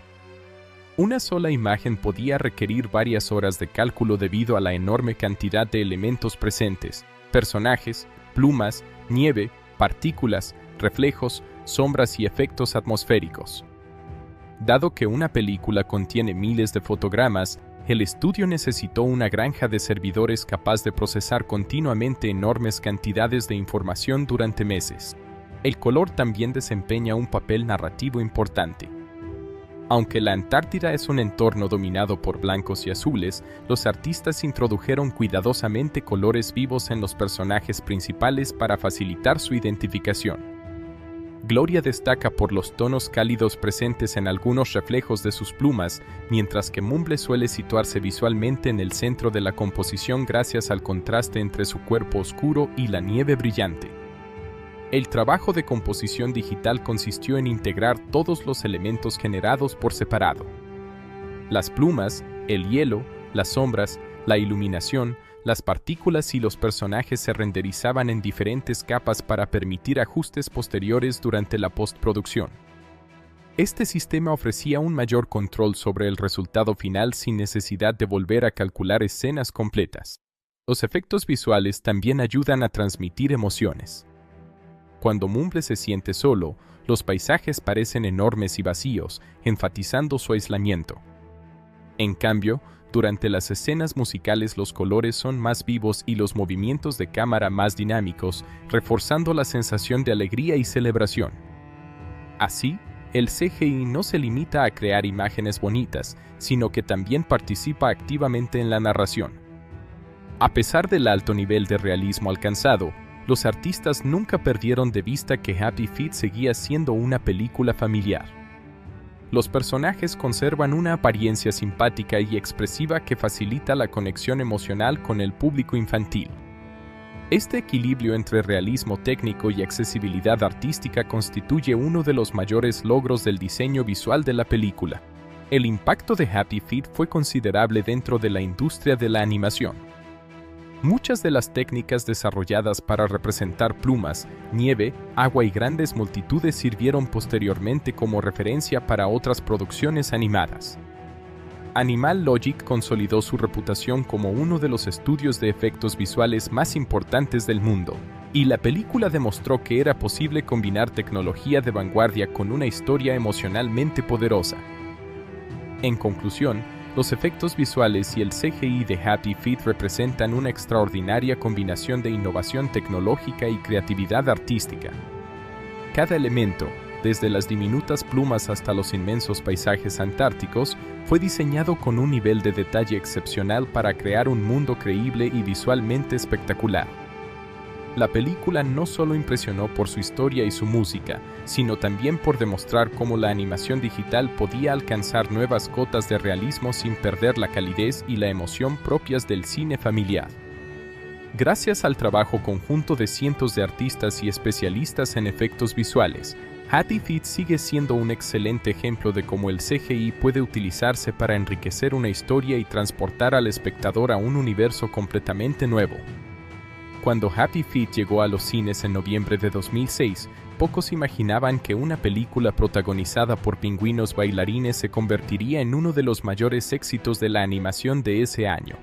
Una sola imagen podía requerir varias horas de cálculo debido a la enorme cantidad de elementos presentes: personajes, plumas, nieve, partículas, reflejos, sombras y efectos atmosféricos. Dado que una película contiene miles de fotogramas, el estudio necesitó una granja de servidores capaz de procesar continuamente enormes cantidades de información durante meses. El color también desempeña un papel narrativo importante. Aunque la Antártida es un entorno dominado por blancos y azules, los artistas introdujeron cuidadosamente colores vivos en los personajes principales para facilitar su identificación. Gloria destaca por los tonos cálidos presentes en algunos reflejos de sus plumas, mientras que Mumble suele situarse visualmente en el centro de la composición gracias al contraste entre su cuerpo oscuro y la nieve brillante. El trabajo de composición digital consistió en integrar todos los elementos generados por separado: las plumas, el hielo, las sombras, la iluminación, las partículas y los personajes se renderizaban en diferentes capas para permitir ajustes posteriores durante la postproducción. Este sistema ofrecía un mayor control sobre el resultado final sin necesidad de volver a calcular escenas completas. Los efectos visuales también ayudan a transmitir emociones. Cuando Mumble se siente solo, los paisajes parecen enormes y vacíos, enfatizando su aislamiento. En cambio, durante las escenas musicales los colores son más vivos y los movimientos de cámara más dinámicos, reforzando la sensación de alegría y celebración. Así, el CGI no se limita a crear imágenes bonitas, sino que también participa activamente en la narración. A pesar del alto nivel de realismo alcanzado, los artistas nunca perdieron de vista que Happy Feet seguía siendo una película familiar. Los personajes conservan una apariencia simpática y expresiva que facilita la conexión emocional con el público infantil. Este equilibrio entre realismo técnico y accesibilidad artística constituye uno de los mayores logros del diseño visual de la película. El impacto de Happy Feet fue considerable dentro de la industria de la animación. Muchas de las técnicas desarrolladas para representar plumas, nieve, agua y grandes multitudes sirvieron posteriormente como referencia para otras producciones animadas. Animal Logic consolidó su reputación como uno de los estudios de efectos visuales más importantes del mundo, y la película demostró que era posible combinar tecnología de vanguardia con una historia emocionalmente poderosa. En conclusión, los efectos visuales y el CGI de Happy Feet representan una extraordinaria combinación de innovación tecnológica y creatividad artística. Cada elemento, desde las diminutas plumas hasta los inmensos paisajes antárticos, fue diseñado con un nivel de detalle excepcional para crear un mundo creíble y visualmente espectacular. La película no solo impresionó por su historia y su música, sino también por demostrar cómo la animación digital podía alcanzar nuevas cotas de realismo sin perder la calidez y la emoción propias del cine familiar. Gracias al trabajo conjunto de cientos de artistas y especialistas en efectos visuales, Happy Feet sigue siendo un excelente ejemplo de cómo el CGI puede utilizarse para enriquecer una historia y transportar al espectador a un universo completamente nuevo. Cuando Happy Feet llegó a los cines en noviembre de 2006, pocos imaginaban que una película protagonizada por pingüinos bailarines se convertiría en uno de los mayores éxitos de la animación de ese año.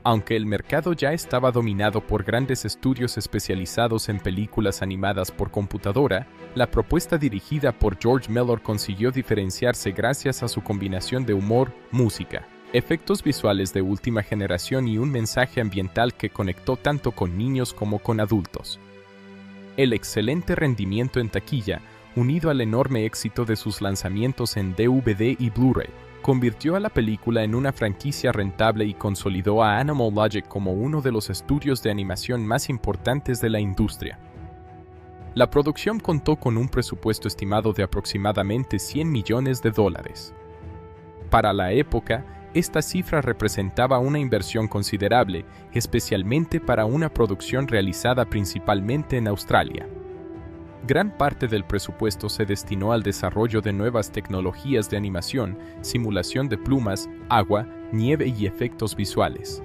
Aunque el mercado ya estaba dominado por grandes estudios especializados en películas animadas por computadora, la propuesta dirigida por George Miller consiguió diferenciarse gracias a su combinación de humor, música, efectos visuales de última generación y un mensaje ambiental que conectó tanto con niños como con adultos. El excelente rendimiento en taquilla, unido al enorme éxito de sus lanzamientos en DVD y Blu-ray, convirtió a la película en una franquicia rentable y consolidó a Animal Logic como uno de los estudios de animación más importantes de la industria. La producción contó con un presupuesto estimado de aproximadamente $100 millones. Para la época, esta cifra representaba una inversión considerable, especialmente para una producción realizada principalmente en Australia. Gran parte del presupuesto se destinó al desarrollo de nuevas tecnologías de animación, simulación de plumas, agua, nieve y efectos visuales.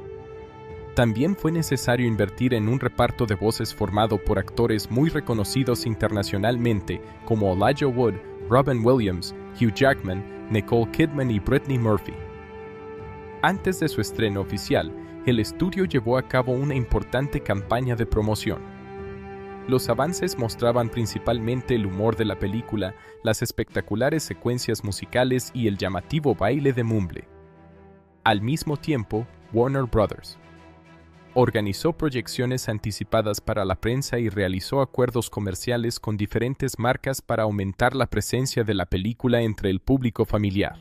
También fue necesario invertir en un reparto de voces formado por actores muy reconocidos internacionalmente como Elijah Wood, Robin Williams, Hugh Jackman, Nicole Kidman y Brittany Murphy. Antes de su estreno oficial, el estudio llevó a cabo una importante campaña de promoción. Los avances mostraban principalmente el humor de la película, las espectaculares secuencias musicales y el llamativo baile de Mumble. Al mismo tiempo, Warner Bros. Organizó proyecciones anticipadas para la prensa y realizó acuerdos comerciales con diferentes marcas para aumentar la presencia de la película entre el público familiar.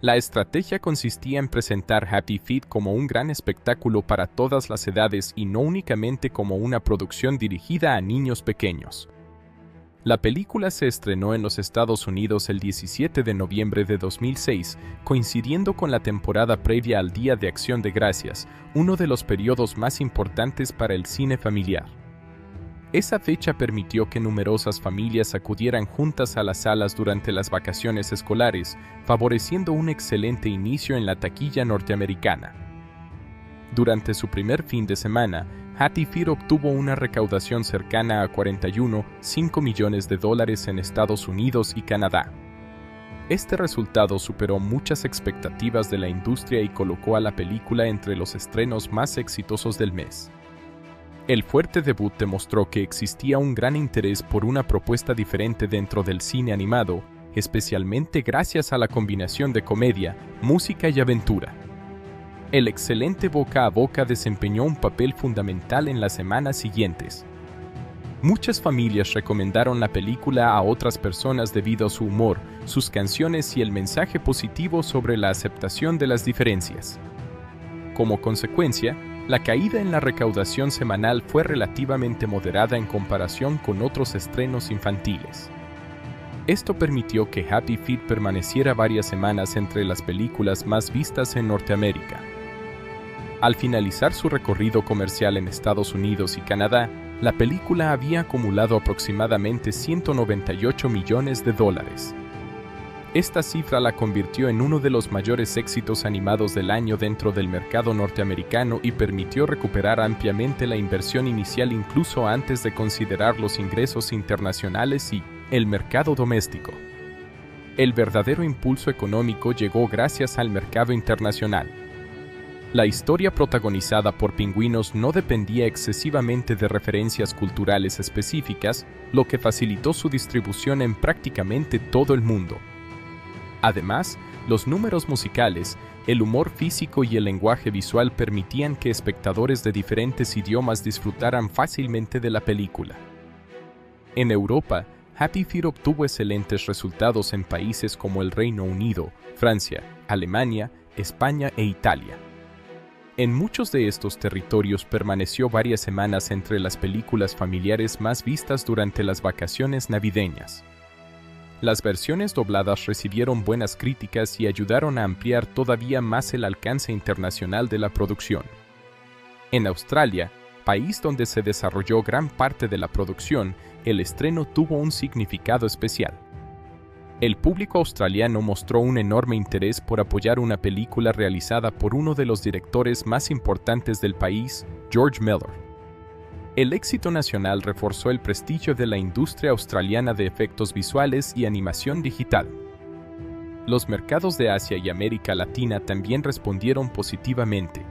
La estrategia consistía en presentar Happy Feet como un gran espectáculo para todas las edades y no únicamente como una producción dirigida a niños pequeños. La película se estrenó en los Estados Unidos el 17 de noviembre de 2006, coincidiendo con la temporada previa al Día de Acción de Gracias, uno de los periodos más importantes para el cine familiar. Esa fecha permitió que numerosas familias acudieran juntas a las salas durante las vacaciones escolares, favoreciendo un excelente inicio en la taquilla norteamericana. Durante su primer fin de semana, Happy Feet obtuvo una recaudación cercana a $41.5 millones en Estados Unidos y Canadá. Este resultado superó muchas expectativas de la industria y colocó a la película entre los estrenos más exitosos del mes. El fuerte debut demostró que existía un gran interés por una propuesta diferente dentro del cine animado, especialmente gracias a la combinación de comedia, música y aventura. El excelente boca a boca desempeñó un papel fundamental en las semanas siguientes. Muchas familias recomendaron la película a otras personas debido a su humor, sus canciones y el mensaje positivo sobre la aceptación de las diferencias. Como consecuencia, la caída en la recaudación semanal fue relativamente moderada en comparación con otros estrenos infantiles. Esto permitió que Happy Feet permaneciera varias semanas entre las películas más vistas en Norteamérica. Al finalizar su recorrido comercial en Estados Unidos y Canadá, la película había acumulado aproximadamente $198 millones. Esta cifra la convirtió en uno de los mayores éxitos animados del año dentro del mercado norteamericano y permitió recuperar ampliamente la inversión inicial incluso antes de considerar los ingresos internacionales y el mercado doméstico. El verdadero impulso económico llegó gracias al mercado internacional. La historia protagonizada por pingüinos no dependía excesivamente de referencias culturales específicas, lo que facilitó su distribución en prácticamente todo el mundo. Además, los números musicales, el humor físico y el lenguaje visual permitían que espectadores de diferentes idiomas disfrutaran fácilmente de la película. En Europa, Happy Feet obtuvo excelentes resultados en países como el Reino Unido, Francia, Alemania, España e Italia. En muchos de estos territorios permaneció varias semanas entre las películas familiares más vistas durante las vacaciones navideñas. Las versiones dobladas recibieron buenas críticas y ayudaron a ampliar todavía más el alcance internacional de la producción. En Australia, país donde se desarrolló gran parte de la producción, el estreno tuvo un significado especial. El público australiano mostró un enorme interés por apoyar una película realizada por uno de los directores más importantes del país, George Miller. El éxito nacional reforzó el prestigio de la industria australiana de efectos visuales y animación digital. Los mercados de Asia y América Latina también respondieron positivamente.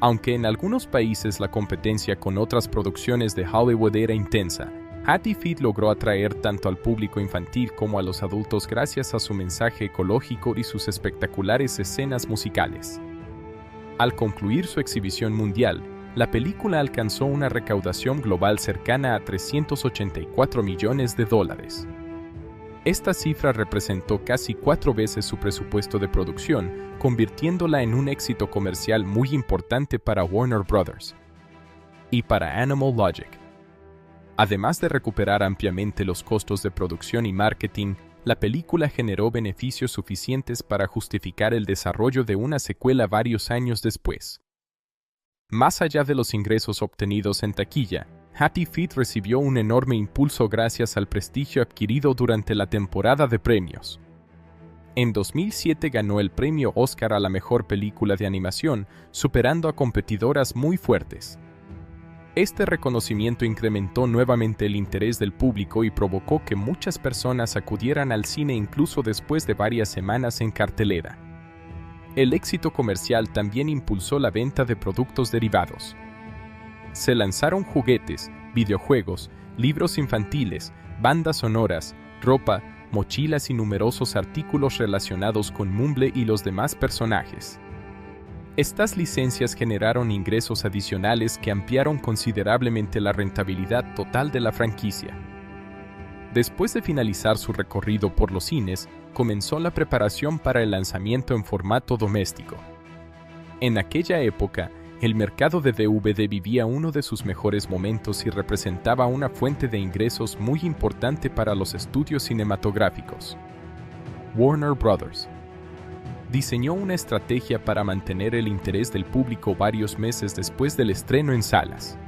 Aunque en algunos países la competencia con otras producciones de Hollywood era intensa, Happy Feet logró atraer tanto al público infantil como a los adultos gracias a su mensaje ecológico y sus espectaculares escenas musicales. Al concluir su exhibición mundial, la película alcanzó una recaudación global cercana a $384 millones. Esta cifra representó casi 4 veces su presupuesto de producción, convirtiéndola en un éxito comercial muy importante para Warner Bros. Y para Animal Logic. Además de recuperar ampliamente los costos de producción y marketing, la película generó beneficios suficientes para justificar el desarrollo de una secuela varios años después. Más allá de los ingresos obtenidos en taquilla, Happy Feet recibió un enorme impulso gracias al prestigio adquirido durante la temporada de premios. En 2007 ganó el premio Oscar a la mejor película de animación, superando a competidoras muy fuertes. Este reconocimiento incrementó nuevamente el interés del público y provocó que muchas personas acudieran al cine incluso después de varias semanas en cartelera. El éxito comercial también impulsó la venta de productos derivados. Se lanzaron juguetes, videojuegos, libros infantiles, bandas sonoras, ropa, mochilas y numerosos artículos relacionados con Mumble y los demás personajes. Estas licencias generaron ingresos adicionales que ampliaron considerablemente la rentabilidad total de la franquicia. Después de finalizar su recorrido por los cines, comenzó la preparación para el lanzamiento en formato doméstico. En aquella época, el mercado de DVD vivía uno de sus mejores momentos y representaba una fuente de ingresos muy importante para los estudios cinematográficos. Warner Bros. Diseñó una estrategia para mantener el interés del público varios meses después del estreno en salas.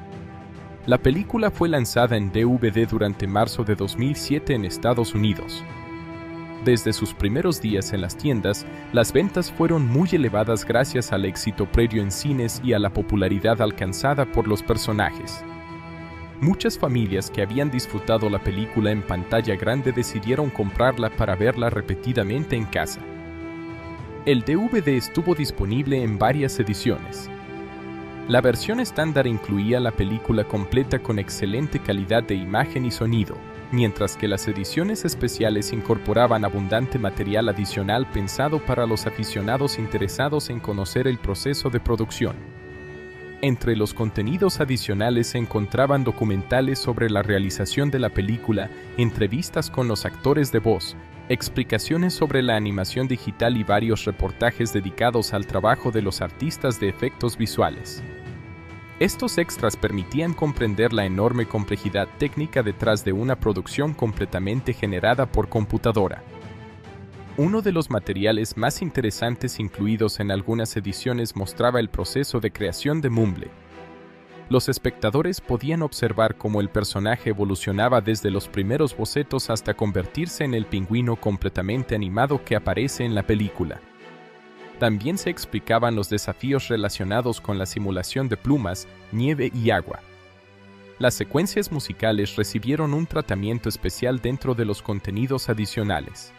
La película fue lanzada en DVD durante marzo de 2007 en Estados Unidos. Desde sus primeros días en las tiendas, las ventas fueron muy elevadas gracias al éxito previo en cines y a la popularidad alcanzada por los personajes. Muchas familias que habían disfrutado la película en pantalla grande decidieron comprarla para verla repetidamente en casa. El DVD estuvo disponible en varias ediciones. La versión estándar incluía la película completa con excelente calidad de imagen y sonido, mientras que las ediciones especiales incorporaban abundante material adicional pensado para los aficionados interesados en conocer el proceso de producción. Entre los contenidos adicionales se encontraban documentales sobre la realización de la película, entrevistas con los actores de voz, explicaciones sobre la animación digital y varios reportajes dedicados al trabajo de los artistas de efectos visuales. Estos extras permitían comprender la enorme complejidad técnica detrás de una producción completamente generada por computadora. Uno de los materiales más interesantes incluidos en algunas ediciones mostraba el proceso de creación de Mumble. Los espectadores podían observar cómo el personaje evolucionaba desde los primeros bocetos hasta convertirse en el pingüino completamente animado que aparece en la película. También se explicaban los desafíos relacionados con la simulación de plumas, nieve y agua. Las secuencias musicales recibieron un tratamiento especial dentro de los contenidos adicionales.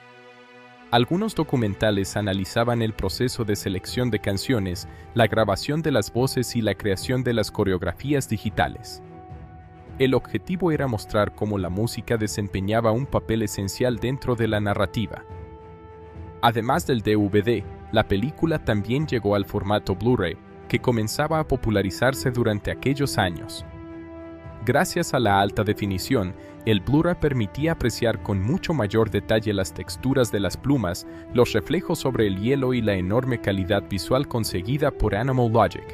Algunos documentales analizaban el proceso de selección de canciones, la grabación de las voces y la creación de las coreografías digitales. El objetivo era mostrar cómo la música desempeñaba un papel esencial dentro de la narrativa. Además del DVD, la película también llegó al formato Blu-ray, que comenzaba a popularizarse durante aquellos años. Gracias a la alta definición, el Blu-ray permitía apreciar con mucho mayor detalle las texturas de las plumas, los reflejos sobre el hielo y la enorme calidad visual conseguida por Animal Logic.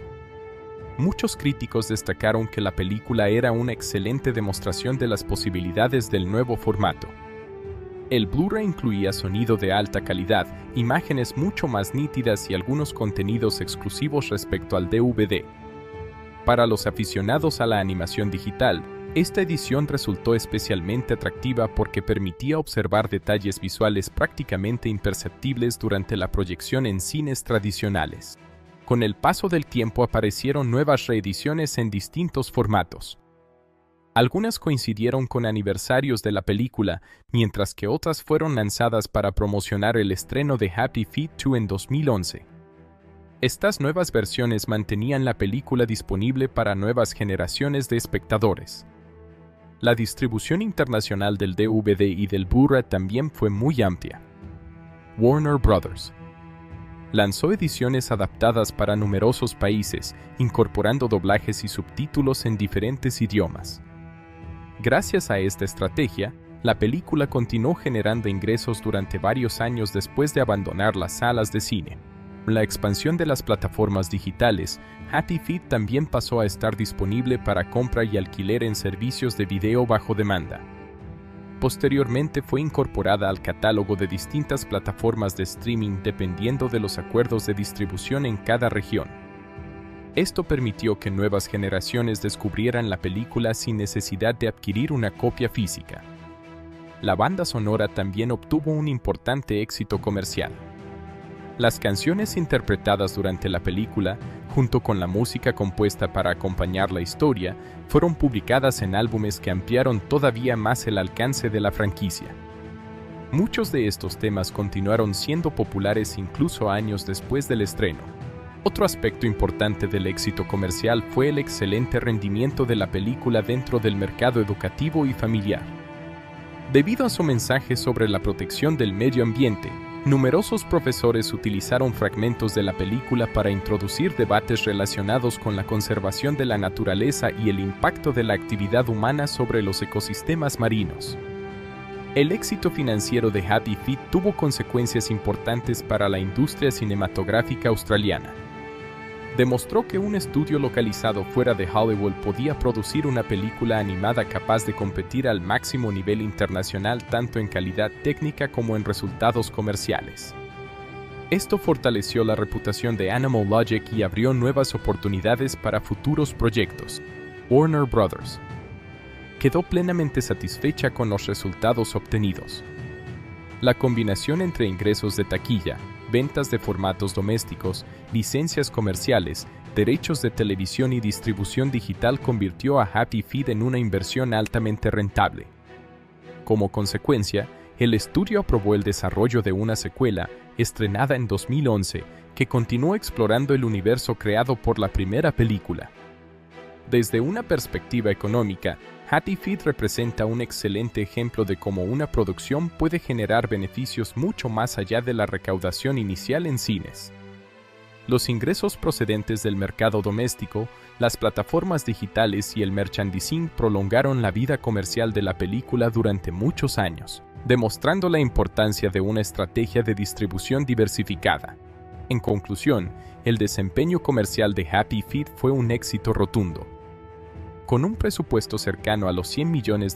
Muchos críticos destacaron que la película era una excelente demostración de las posibilidades del nuevo formato. El Blu-ray incluía sonido de alta calidad, imágenes mucho más nítidas y algunos contenidos exclusivos respecto al DVD. Para los aficionados a la animación digital, esta edición resultó especialmente atractiva porque permitía observar detalles visuales prácticamente imperceptibles durante la proyección en cines tradicionales. Con el paso del tiempo aparecieron nuevas reediciones en distintos formatos. Algunas coincidieron con aniversarios de la película, mientras que otras fueron lanzadas para promocionar el estreno de Happy Feet 2 en 2011. Estas nuevas versiones mantenían la película disponible para nuevas generaciones de espectadores. La distribución internacional del DVD y del Blu-ray también fue muy amplia. Warner Bros. Lanzó ediciones adaptadas para numerosos países, incorporando doblajes y subtítulos en diferentes idiomas. Gracias a esta estrategia, la película continuó generando ingresos durante varios años después de abandonar las salas de cine. Con la expansión de las plataformas digitales, Happy Feet también pasó a estar disponible para compra y alquiler en servicios de video bajo demanda. Posteriormente fue incorporada al catálogo de distintas plataformas de streaming dependiendo de los acuerdos de distribución en cada región. Esto permitió que nuevas generaciones descubrieran la película sin necesidad de adquirir una copia física. La banda sonora también obtuvo un importante éxito comercial. Las canciones interpretadas durante la película junto con la música compuesta para acompañar la historia, fueron publicadas en álbumes que ampliaron todavía más el alcance de la franquicia. Muchos de estos temas continuaron siendo populares incluso años después del estreno. Otro aspecto importante del éxito comercial fue el excelente rendimiento de la película dentro del mercado educativo y familiar. Debido a su mensaje sobre la protección del medio ambiente, numerosos profesores utilizaron fragmentos de la película para introducir debates relacionados con la conservación de la naturaleza y el impacto de la actividad humana sobre los ecosistemas marinos. El éxito financiero de Happy Feet tuvo consecuencias importantes para la industria cinematográfica australiana. Demostró que un estudio localizado fuera de Hollywood podía producir una película animada capaz de competir al máximo nivel internacional tanto en calidad técnica como en resultados comerciales. Esto fortaleció la reputación de Animal Logic y abrió nuevas oportunidades para futuros proyectos. Warner Bros. Quedó plenamente satisfecha con los resultados obtenidos. La combinación entre ingresos de taquilla, ventas de formatos domésticos, licencias comerciales, derechos de televisión y distribución digital convirtió a Happy Feet en una inversión altamente rentable. Como consecuencia, el estudio aprobó el desarrollo de una secuela, estrenada en 2011, que continuó explorando el universo creado por la primera película. Desde una perspectiva económica, Happy Feet representa un excelente ejemplo de cómo una producción puede generar beneficios mucho más allá de la recaudación inicial en cines. Los ingresos procedentes del mercado doméstico, las plataformas digitales y el merchandising prolongaron la vida comercial de la película durante muchos años, demostrando la importancia de una estrategia de distribución diversificada. En conclusión, el desempeño comercial de Happy Feet fue un éxito rotundo. Con un presupuesto cercano a los $100 millones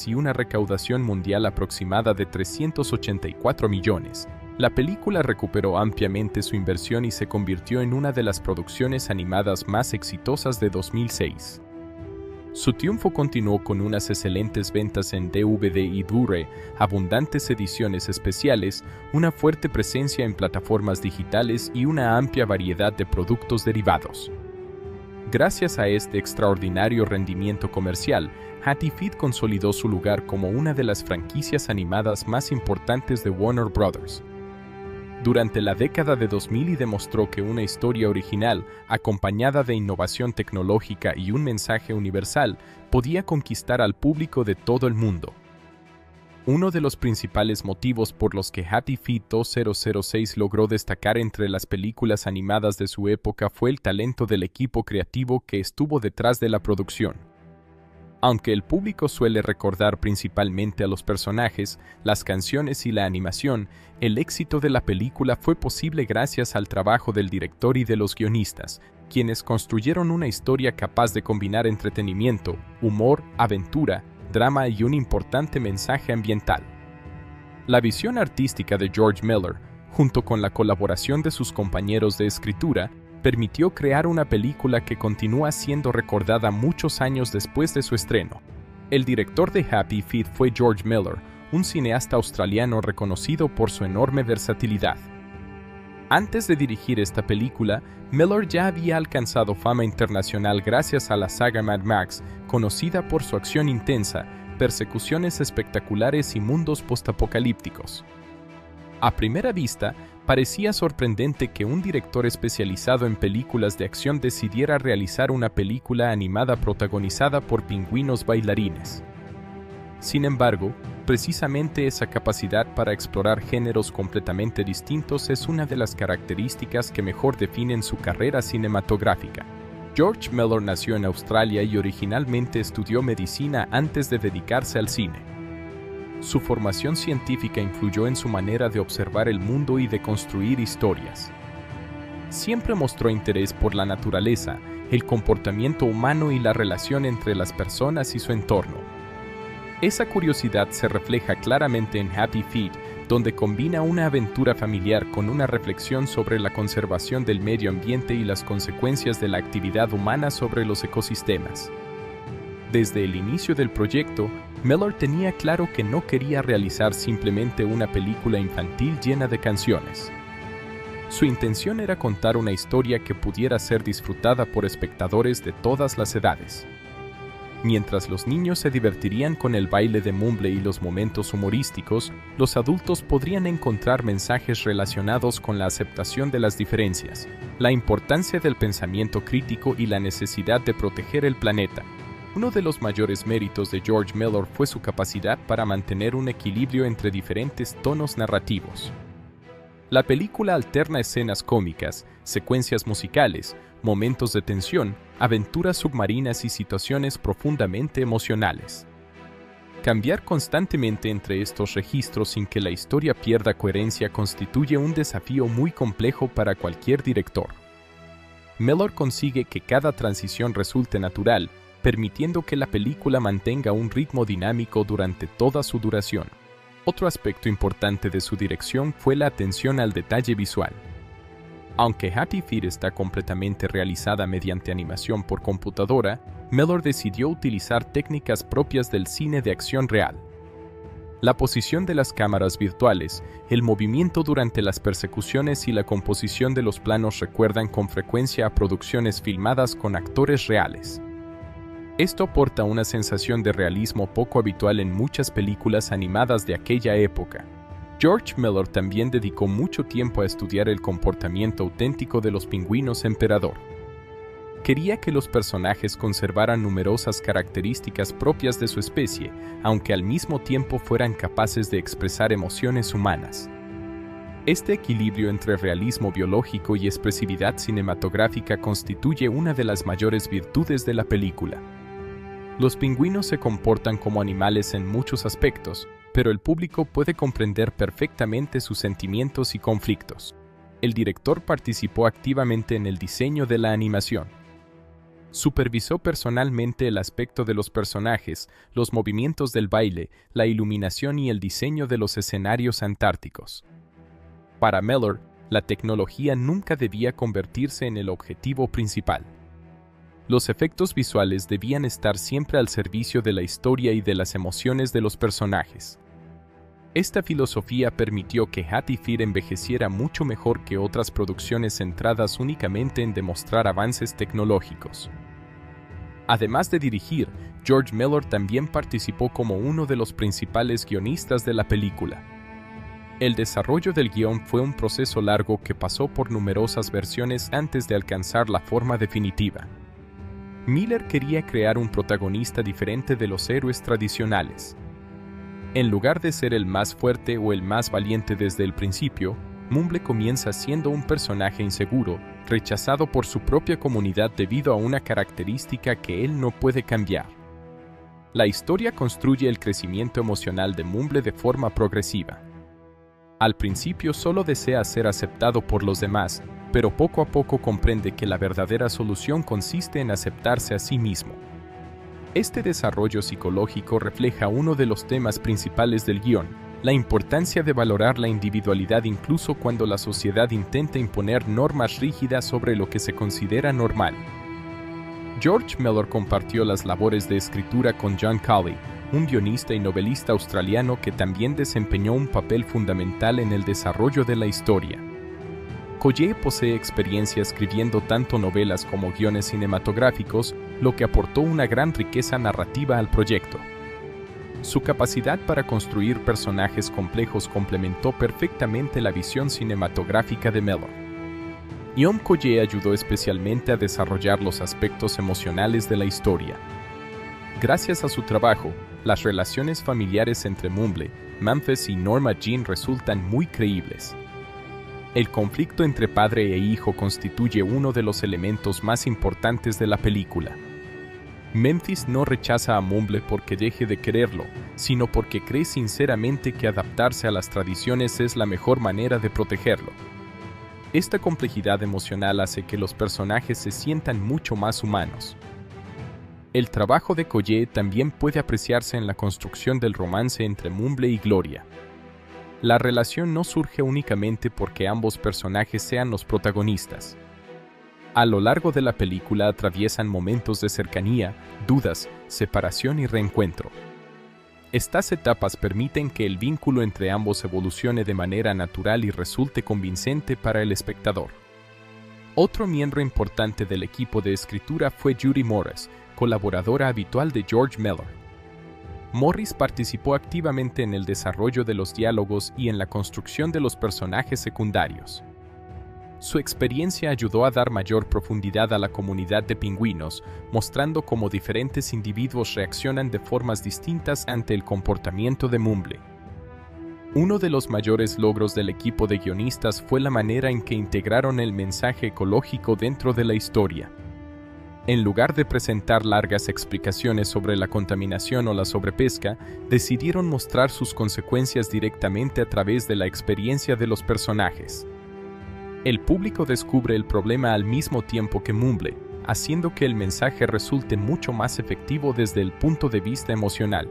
y una recaudación mundial aproximada de 384 millones, la película recuperó ampliamente su inversión y se convirtió en una de las producciones animadas más exitosas de 2006. Su triunfo continuó con unas excelentes ventas en DVD y Blu-ray, abundantes ediciones especiales, una fuerte presencia en plataformas digitales y una amplia variedad de productos derivados. Gracias a este extraordinario rendimiento comercial, Happy Feet consolidó su lugar como una de las franquicias animadas más importantes de Warner Bros. Durante la década de 2000 demostró que una historia original, acompañada de innovación tecnológica y un mensaje universal, podía conquistar al público de todo el mundo. Uno de los principales motivos por los que Happy Feet 2006 logró destacar entre las películas animadas de su época fue el talento del equipo creativo que estuvo detrás de la producción. Aunque el público suele recordar principalmente a los personajes, las canciones y la animación, el éxito de la película fue posible gracias al trabajo del director y de los guionistas, quienes construyeron una historia capaz de combinar entretenimiento, humor, aventura, drama y un importante mensaje ambiental. La visión artística de George Miller, junto con la colaboración de sus compañeros de escritura, permitió crear una película que continúa siendo recordada muchos años después de su estreno. El director de Happy Feet fue George Miller, un cineasta australiano reconocido por su enorme versatilidad. Antes de dirigir esta película, Miller ya había alcanzado fama internacional gracias a la saga Mad Max, conocida por su acción intensa, persecuciones espectaculares y mundos postapocalípticos. A primera vista, parecía sorprendente que un director especializado en películas de acción decidiera realizar una película animada protagonizada por pingüinos bailarines. Sin embargo, precisamente esa capacidad para explorar géneros completamente distintos es una de las características que mejor definen su carrera cinematográfica. George Miller nació en Australia y originalmente estudió medicina antes de dedicarse al cine. Su formación científica influyó en su manera de observar el mundo y de construir historias. Siempre mostró interés por la naturaleza, el comportamiento humano y la relación entre las personas y su entorno. Esa curiosidad se refleja claramente en Happy Feet, donde combina una aventura familiar con una reflexión sobre la conservación del medio ambiente y las consecuencias de la actividad humana sobre los ecosistemas. Desde el inicio del proyecto, Miller tenía claro que no quería realizar simplemente una película infantil llena de canciones. Su intención era contar una historia que pudiera ser disfrutada por espectadores de todas las edades. Mientras los niños se divertirían con el baile de Mumble y los momentos humorísticos, los adultos podrían encontrar mensajes relacionados con la aceptación de las diferencias, la importancia del pensamiento crítico y la necesidad de proteger el planeta. Uno de los mayores méritos de George Miller fue su capacidad para mantener un equilibrio entre diferentes tonos narrativos. La película alterna escenas cómicas, secuencias musicales, momentos de tensión, aventuras submarinas y situaciones profundamente emocionales. Cambiar constantemente entre estos registros sin que la historia pierda coherencia constituye un desafío muy complejo para cualquier director. Miller consigue que cada transición resulte natural, permitiendo que la película mantenga un ritmo dinámico durante toda su duración. Otro aspecto importante de su dirección fue la atención al detalle visual. Aunque Happy Feet está completamente realizada mediante animación por computadora, Miller decidió utilizar técnicas propias del cine de acción real. La posición de las cámaras virtuales, el movimiento durante las persecuciones y la composición de los planos recuerdan con frecuencia a producciones filmadas con actores reales. Esto aporta una sensación de realismo poco habitual en muchas películas animadas de aquella época. George Miller también dedicó mucho tiempo a estudiar el comportamiento auténtico de los pingüinos emperador. Quería que los personajes conservaran numerosas características propias de su especie, aunque al mismo tiempo fueran capaces de expresar emociones humanas. Este equilibrio entre realismo biológico y expresividad cinematográfica constituye una de las mayores virtudes de la película. Los pingüinos se comportan como animales en muchos aspectos, pero el público puede comprender perfectamente sus sentimientos y conflictos. El director participó activamente en el diseño de la animación. Supervisó personalmente el aspecto de los personajes, los movimientos del baile, la iluminación y el diseño de los escenarios antárticos. Para Miller, la tecnología nunca debía convertirse en el objetivo principal. Los efectos visuales debían estar siempre al servicio de la historia y de las emociones de los personajes. Esta filosofía permitió que Happy Feet envejeciera mucho mejor que otras producciones centradas únicamente en demostrar avances tecnológicos. Además de dirigir, George Miller también participó como uno de los principales guionistas de la película. El desarrollo del guión fue un proceso largo que pasó por numerosas versiones antes de alcanzar la forma definitiva. Miller quería crear un protagonista diferente de los héroes tradicionales. En lugar de ser el más fuerte o el más valiente desde el principio, Mumble comienza siendo un personaje inseguro, rechazado por su propia comunidad debido a una característica que él no puede cambiar. La historia construye el crecimiento emocional de Mumble de forma progresiva. Al principio solo desea ser aceptado por los demás, pero poco a poco comprende que la verdadera solución consiste en aceptarse a sí mismo. Este desarrollo psicológico refleja uno de los temas principales del guión, la importancia de valorar la individualidad incluso cuando la sociedad intenta imponer normas rígidas sobre lo que se considera normal. George Miller compartió las labores de escritura con John Cawley, un guionista y novelista australiano que también desempeñó un papel fundamental en el desarrollo de la historia. Colley posee experiencia escribiendo tanto novelas como guiones cinematográficos, lo que aportó una gran riqueza narrativa al proyecto. Su capacidad para construir personajes complejos complementó perfectamente la visión cinematográfica de Miller. Ian Colley ayudó especialmente a desarrollar los aspectos emocionales de la historia. Gracias a su trabajo, las relaciones familiares entre Mumble, Memphis y Norma Jean resultan muy creíbles. El conflicto entre padre e hijo constituye uno de los elementos más importantes de la película. Memphis no rechaza a Mumble porque deje de quererlo, sino porque cree sinceramente que adaptarse a las tradiciones es la mejor manera de protegerlo. Esta complejidad emocional hace que los personajes se sientan mucho más humanos. El trabajo de Colley también puede apreciarse en la construcción del romance entre Mumble y Gloria. La relación no surge únicamente porque ambos personajes sean los protagonistas. A lo largo de la película atraviesan momentos de cercanía, dudas, separación y reencuentro. Estas etapas permiten que el vínculo entre ambos evolucione de manera natural y resulte convincente para el espectador. Otro miembro importante del equipo de escritura fue Judy Morris, colaboradora habitual de George Miller. Morris participó activamente en el desarrollo de los diálogos y en la construcción de los personajes secundarios. Su experiencia ayudó a dar mayor profundidad a la comunidad de pingüinos, mostrando cómo diferentes individuos reaccionan de formas distintas ante el comportamiento de Mumble. Uno de los mayores logros del equipo de guionistas fue la manera en que integraron el mensaje ecológico dentro de la historia. En lugar de presentar largas explicaciones sobre la contaminación o la sobrepesca, decidieron mostrar sus consecuencias directamente a través de la experiencia de los personajes. El público descubre el problema al mismo tiempo que Mumble, haciendo que el mensaje resulte mucho más efectivo desde el punto de vista emocional.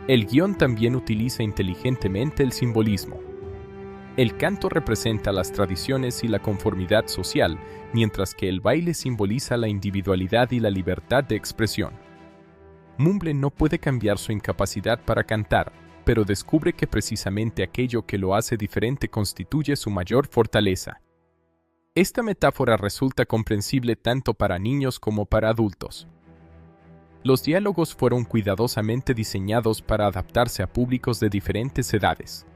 El guión también utiliza inteligentemente el simbolismo. El canto representa las tradiciones y la conformidad social, mientras que el baile simboliza la individualidad y la libertad de expresión. Mumble no puede cambiar su incapacidad para cantar, pero descubre que precisamente aquello que lo hace diferente constituye su mayor fortaleza. Esta metáfora resulta comprensible tanto para niños como para adultos. Los diálogos fueron cuidadosamente diseñados para adaptarse a públicos de diferentes edades.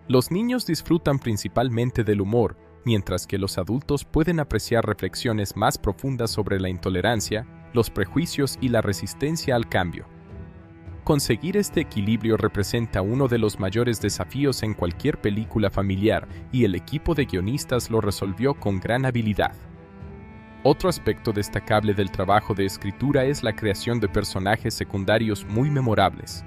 Los niños disfrutan principalmente del humor, mientras que los adultos pueden apreciar reflexiones más profundas sobre la intolerancia, los prejuicios y la resistencia al cambio. Conseguir este equilibrio representa uno de los mayores desafíos en cualquier película familiar, y el equipo de guionistas lo resolvió con gran habilidad. Otro aspecto destacable del trabajo de escritura es la creación de personajes secundarios muy memorables.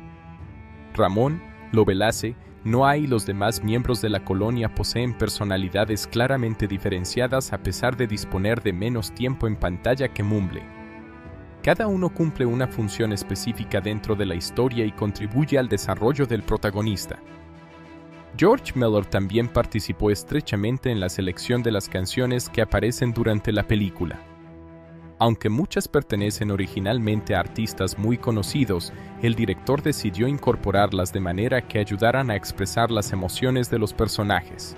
Ramón, Lovelace, Noah y los demás miembros de la colonia poseen personalidades claramente diferenciadas a pesar de disponer de menos tiempo en pantalla que Mumble. Cada uno cumple una función específica dentro de la historia y contribuye al desarrollo del protagonista. George Miller también participó estrechamente en la selección de las canciones que aparecen durante la película. Aunque muchas pertenecen originalmente a artistas muy conocidos, el director decidió incorporarlas de manera que ayudaran a expresar las emociones de los personajes.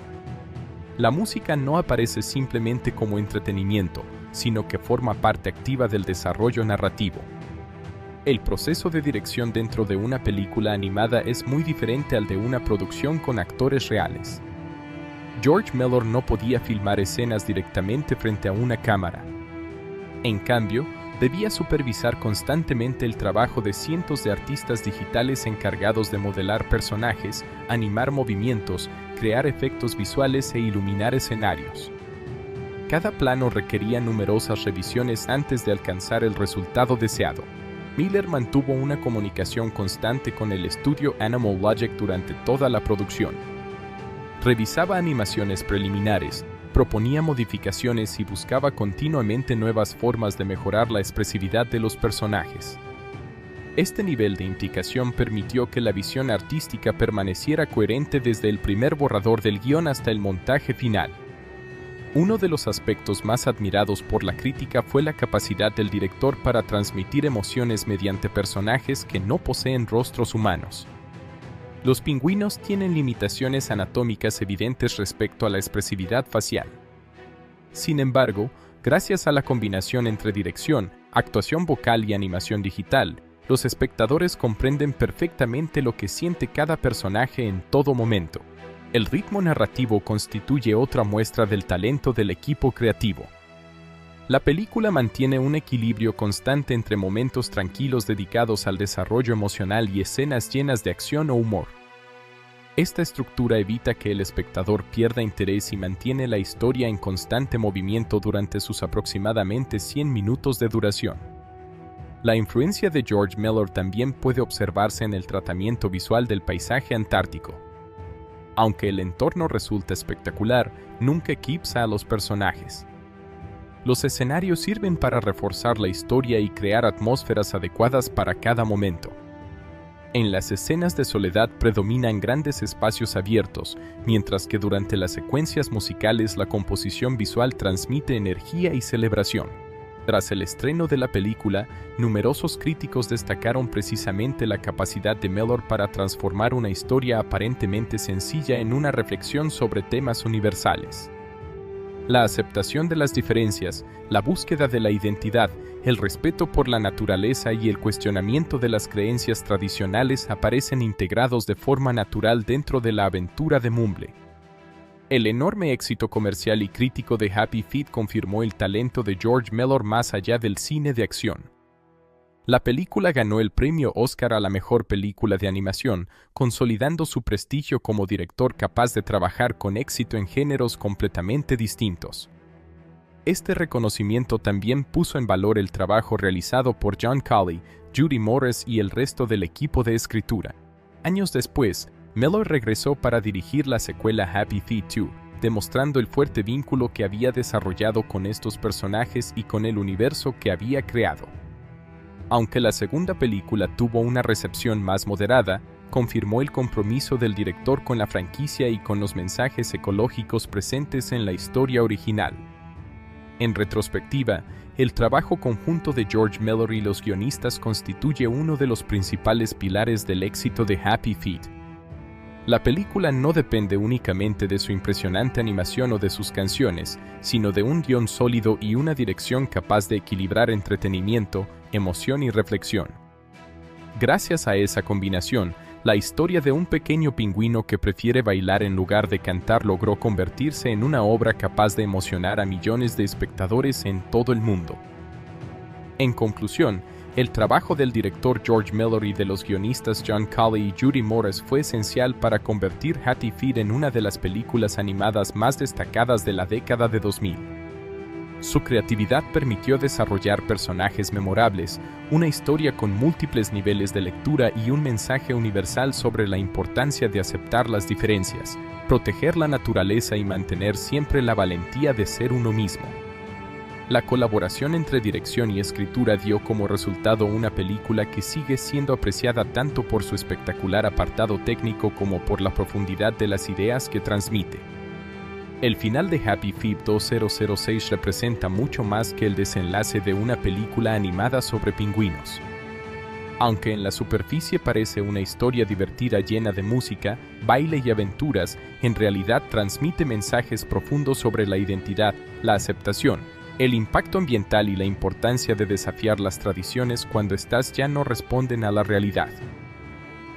La música no aparece simplemente como entretenimiento, sino que forma parte activa del desarrollo narrativo. El proceso de dirección dentro de una película animada es muy diferente al de una producción con actores reales. George Miller no podía filmar escenas directamente frente a una cámara. En cambio, debía supervisar constantemente el trabajo de cientos de artistas digitales encargados de modelar personajes, animar movimientos, crear efectos visuales e iluminar escenarios. Cada plano requería numerosas revisiones antes de alcanzar el resultado deseado. Miller mantuvo una comunicación constante con el estudio Animal Logic durante toda la producción. Revisaba animaciones preliminares, proponía modificaciones y buscaba continuamente nuevas formas de mejorar la expresividad de los personajes. Este nivel de implicación permitió que la visión artística permaneciera coherente desde el primer borrador del guión hasta el montaje final. Uno de los aspectos más admirados por la crítica fue la capacidad del director para transmitir emociones mediante personajes que no poseen rostros humanos. Los pingüinos tienen limitaciones anatómicas evidentes respecto a la expresividad facial. Sin embargo, gracias a la combinación entre dirección, actuación vocal y animación digital, los espectadores comprenden perfectamente lo que siente cada personaje en todo momento. El ritmo narrativo constituye otra muestra del talento del equipo creativo. La película mantiene un equilibrio constante entre momentos tranquilos dedicados al desarrollo emocional y escenas llenas de acción o humor. Esta estructura evita que el espectador pierda interés y mantiene la historia en constante movimiento durante sus aproximadamente 100 minutos de duración. La influencia de George Miller también puede observarse en el tratamiento visual del paisaje antártico. Aunque el entorno resulta espectacular, nunca eclipsa a los personajes. Los escenarios sirven para reforzar la historia y crear atmósferas adecuadas para cada momento. En las escenas de soledad predominan grandes espacios abiertos, mientras que durante las secuencias musicales la composición visual transmite energía y celebración. Tras el estreno de la película, numerosos críticos destacaron precisamente la capacidad de Mellor para transformar una historia aparentemente sencilla en una reflexión sobre temas universales. La aceptación de las diferencias, la búsqueda de la identidad, el respeto por la naturaleza y el cuestionamiento de las creencias tradicionales aparecen integrados de forma natural dentro de la aventura de Mumble. El enorme éxito comercial y crítico de Happy Feet confirmó el talento de George Mellor más allá del cine de acción. La película ganó el premio Oscar a la mejor película de animación, consolidando su prestigio como director capaz de trabajar con éxito en géneros completamente distintos. Este reconocimiento también puso en valor el trabajo realizado por John Cawley, Judy Morris y el resto del equipo de escritura. Años después, Mellor regresó para dirigir la secuela Happy Feet 2, demostrando el fuerte vínculo que había desarrollado con estos personajes y con el universo que había creado. Aunque la segunda película tuvo una recepción más moderada, confirmó el compromiso del director con la franquicia y con los mensajes ecológicos presentes en la historia original. En retrospectiva, el trabajo conjunto de George Mellor y los guionistas constituye uno de los principales pilares del éxito de Happy Feet. La película no depende únicamente de su impresionante animación o de sus canciones, sino de un guión sólido y una dirección capaz de equilibrar entretenimiento, emoción y reflexión. Gracias a esa combinación, la historia de un pequeño pingüino que prefiere bailar en lugar de cantar logró convertirse en una obra capaz de emocionar a millones de espectadores en todo el mundo. En conclusión, el trabajo del director George Mellor y de los guionistas John Cawley y Judy Morris fue esencial para convertir Happy Feet en una de las películas animadas más destacadas de la década de 2000. Su creatividad permitió desarrollar personajes memorables, una historia con múltiples niveles de lectura y un mensaje universal sobre la importancia de aceptar las diferencias, proteger la naturaleza y mantener siempre la valentía de ser uno mismo. La colaboración entre dirección y escritura dio como resultado una película que sigue siendo apreciada tanto por su espectacular apartado técnico como por la profundidad de las ideas que transmite. El final de Happy Feet 2006 representa mucho más que el desenlace de una película animada sobre pingüinos. Aunque en la superficie parece una historia divertida llena de música, baile y aventuras, en realidad transmite mensajes profundos sobre la identidad, la aceptación, el impacto ambiental y la importancia de desafiar las tradiciones cuando éstas ya no responden a la realidad.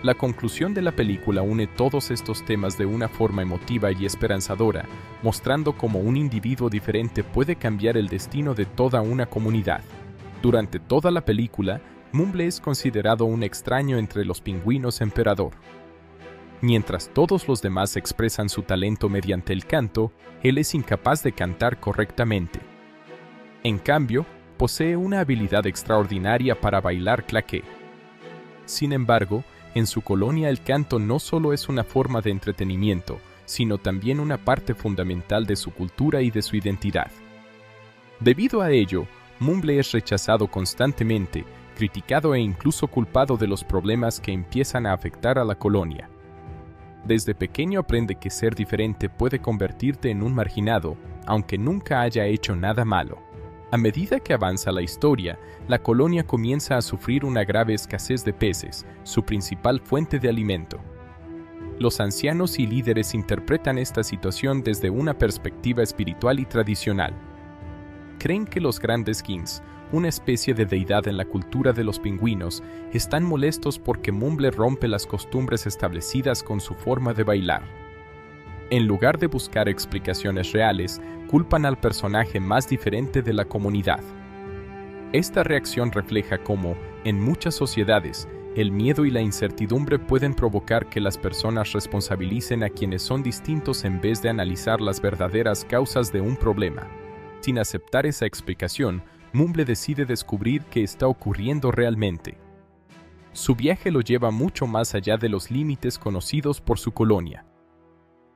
La conclusión de la película une todos estos temas de una forma emotiva y esperanzadora, mostrando cómo un individuo diferente puede cambiar el destino de toda una comunidad. Durante toda la película, Mumble es considerado un extraño entre los pingüinos emperador. Mientras todos los demás expresan su talento mediante el canto, él es incapaz de cantar correctamente. En cambio, posee una habilidad extraordinaria para bailar claqué. Sin embargo, en su colonia el canto no solo es una forma de entretenimiento, sino también una parte fundamental de su cultura y de su identidad. Debido a ello, Mumble es rechazado constantemente, criticado e incluso culpado de los problemas que empiezan a afectar a la colonia. Desde pequeño aprende que ser diferente puede convertirte en un marginado, aunque nunca haya hecho nada malo. A medida que avanza la historia, la colonia comienza a sufrir una grave escasez de peces, su principal fuente de alimento. Los ancianos y líderes interpretan esta situación desde una perspectiva espiritual y tradicional. Creen que los grandes kings, una especie de deidad en la cultura de los pingüinos, están molestos porque Mumble rompe las costumbres establecidas con su forma de bailar. En lugar de buscar explicaciones reales, culpan al personaje más diferente de la comunidad. Esta reacción refleja cómo, en muchas sociedades, el miedo y la incertidumbre pueden provocar que las personas responsabilicen a quienes son distintos en vez de analizar las verdaderas causas de un problema. Sin aceptar esa explicación, Mumble decide descubrir qué está ocurriendo realmente. Su viaje lo lleva mucho más allá de los límites conocidos por su colonia.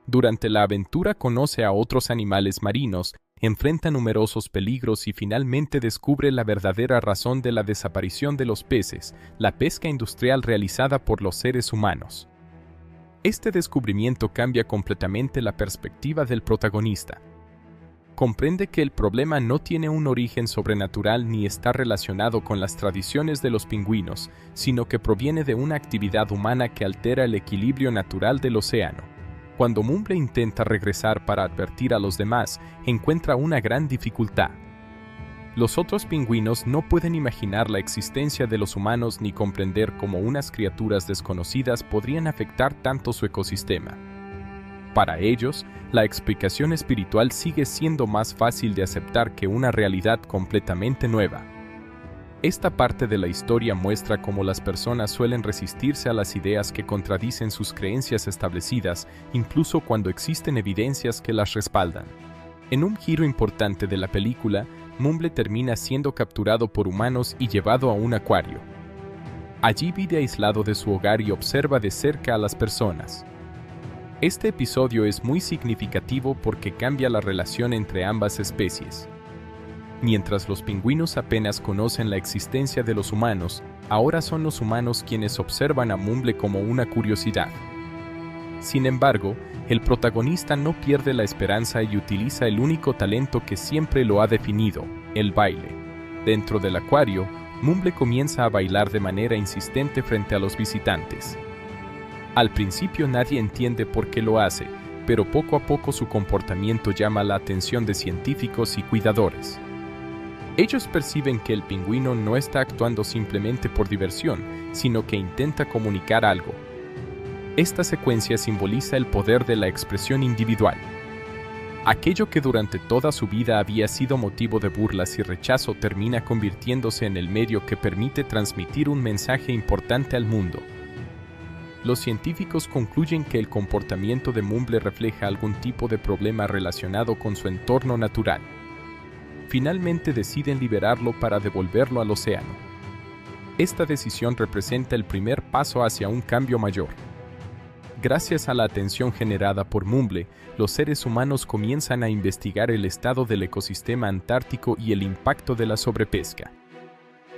Durante la aventura conoce a otros animales marinos, enfrenta numerosos peligros y finalmente descubre la verdadera razón de la desaparición de los peces, la pesca industrial realizada por los seres humanos. Este descubrimiento cambia completamente la perspectiva del protagonista. comprende que el problema no tiene un origen sobrenatural ni está relacionado con las tradiciones de los pingüinos, sino que proviene de una actividad humana que altera el equilibrio natural del océano. Cuando Mumble intenta regresar para advertir a los demás, encuentra una gran dificultad. Los otros pingüinos no pueden imaginar la existencia de los humanos ni comprender cómo unas criaturas desconocidas podrían afectar tanto su ecosistema. Para ellos, la explicación espiritual sigue siendo más fácil de aceptar que una realidad completamente nueva. Esta parte de la historia muestra cómo las personas suelen resistirse a las ideas que contradicen sus creencias establecidas, incluso cuando existen evidencias que las respaldan. En un giro importante de la película, Mumble termina siendo capturado por humanos y llevado a un acuario. Allí vive aislado de su hogar y observa de cerca a las personas. Este episodio es muy significativo porque cambia la relación entre ambas especies. Mientras los pingüinos apenas conocen la existencia de los humanos, ahora son los humanos quienes observan a Mumble como una curiosidad. Sin embargo, el protagonista no pierde la esperanza y utiliza el único talento que siempre lo ha definido, el baile. Dentro del acuario, Mumble comienza a bailar de manera insistente frente a los visitantes. Al principio nadie entiende por qué lo hace, pero poco a poco su comportamiento llama la atención de científicos y cuidadores. Ellos perciben que el pingüino no está actuando simplemente por diversión, sino que intenta comunicar algo. Esta secuencia simboliza el poder de la expresión individual. Aquello que durante toda su vida había sido motivo de burlas y rechazo termina convirtiéndose en el medio que permite transmitir un mensaje importante al mundo. Los científicos concluyen que el comportamiento de Mumble refleja algún tipo de problema relacionado con su entorno natural. Finalmente deciden liberarlo para devolverlo al océano. Esta decisión representa el primer paso hacia un cambio mayor. Gracias a la atención generada por Mumble, los seres humanos comienzan a investigar el estado del ecosistema antártico y el impacto de la sobrepesca.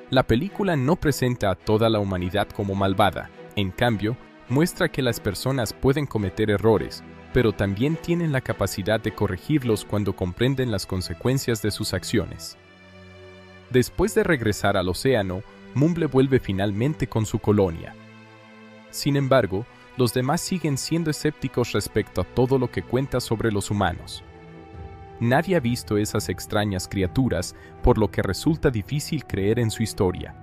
La película no presenta a toda la humanidad como malvada, en cambio, muestra que las personas pueden cometer errores, pero también tienen la capacidad de corregirlos cuando comprenden las consecuencias de sus acciones. Después de regresar al océano, Mumble vuelve finalmente con su colonia. Sin embargo, los demás siguen siendo escépticos respecto a todo lo que cuenta sobre los humanos. Nadie ha visto esas extrañas criaturas, por lo que resulta difícil creer en su historia.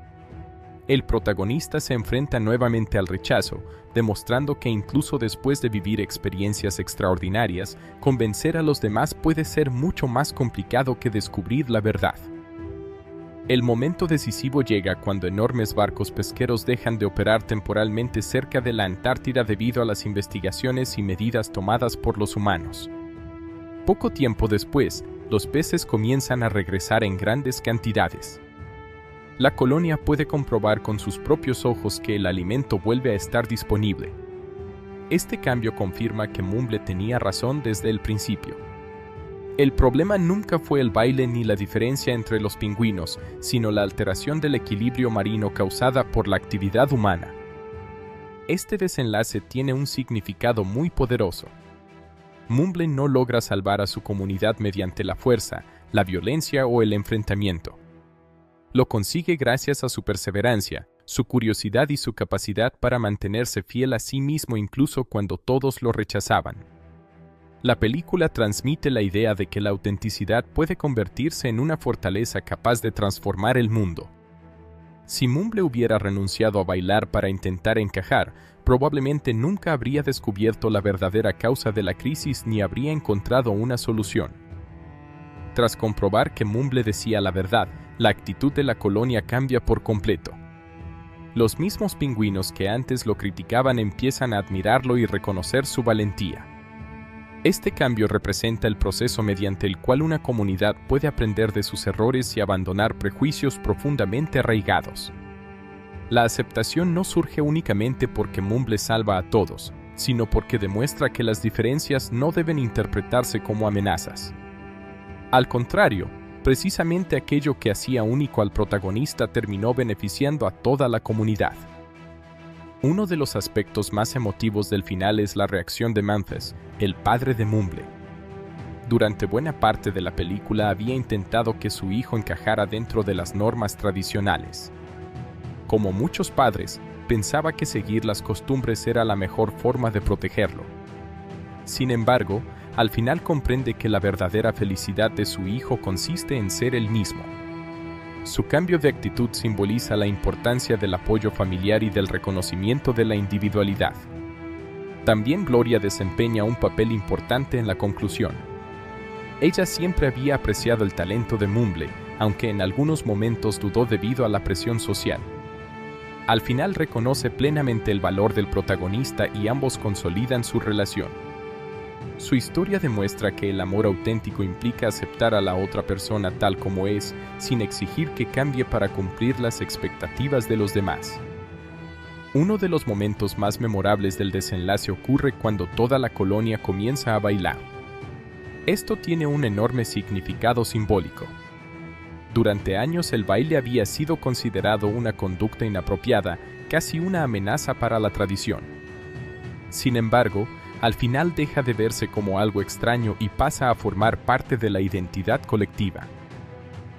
El protagonista se enfrenta nuevamente al rechazo, demostrando que incluso después de vivir experiencias extraordinarias, convencer a los demás puede ser mucho más complicado que descubrir la verdad. El momento decisivo llega cuando enormes barcos pesqueros dejan de operar temporalmente cerca de la Antártida debido a las investigaciones y medidas tomadas por los humanos. Poco tiempo después, los peces comienzan a regresar en grandes cantidades. La colonia puede comprobar con sus propios ojos que el alimento vuelve a estar disponible. Este cambio confirma que Mumble tenía razón desde el principio. El problema nunca fue el baile ni la diferencia entre los pingüinos, sino la alteración del equilibrio marino causada por la actividad humana. Este desenlace tiene un significado muy poderoso. Mumble no logra salvar a su comunidad mediante la fuerza, la violencia o el enfrentamiento. Lo consigue gracias a su perseverancia, su curiosidad y su capacidad para mantenerse fiel a sí mismo incluso cuando todos lo rechazaban. La película transmite la idea de que la autenticidad puede convertirse en una fortaleza capaz de transformar el mundo. Si Mumble hubiera renunciado a bailar para intentar encajar, probablemente nunca habría descubierto la verdadera causa de la crisis ni habría encontrado una solución. Tras comprobar que Mumble decía la verdad, la actitud de la colonia cambia por completo. Los mismos pingüinos que antes lo criticaban empiezan a admirarlo y reconocer su valentía. Este cambio representa el proceso mediante el cual una comunidad puede aprender de sus errores y abandonar prejuicios profundamente arraigados. La aceptación no surge únicamente porque Mumble salva a todos, sino porque demuestra que las diferencias no deben interpretarse como amenazas. Al contrario, precisamente aquello que hacía único al protagonista terminó beneficiando a toda la comunidad. Uno de los aspectos más emotivos del final es la reacción de Memphis, el padre de Mumble. Durante buena parte de la película había intentado que su hijo encajara dentro de las normas tradicionales. Como muchos padres, pensaba que seguir las costumbres era la mejor forma de protegerlo. Sin embargo, al final comprende que la verdadera felicidad de su hijo consiste en ser él mismo. Su cambio de actitud simboliza la importancia del apoyo familiar y del reconocimiento de la individualidad. También Gloria desempeña un papel importante en la conclusión. Ella siempre había apreciado el talento de Mumble, aunque en algunos momentos dudó debido a la presión social. Al final reconoce plenamente el valor del protagonista y ambos consolidan su relación. Su historia demuestra que el amor auténtico implica aceptar a la otra persona tal como es, sin exigir que cambie para cumplir las expectativas de los demás. Uno de los momentos más memorables del desenlace ocurre cuando toda la colonia comienza a bailar. Esto tiene un enorme significado simbólico. Durante años el baile había sido considerado una conducta inapropiada, casi una amenaza para la tradición. Sin embargo, al final deja de verse como algo extraño y pasa a formar parte de la identidad colectiva.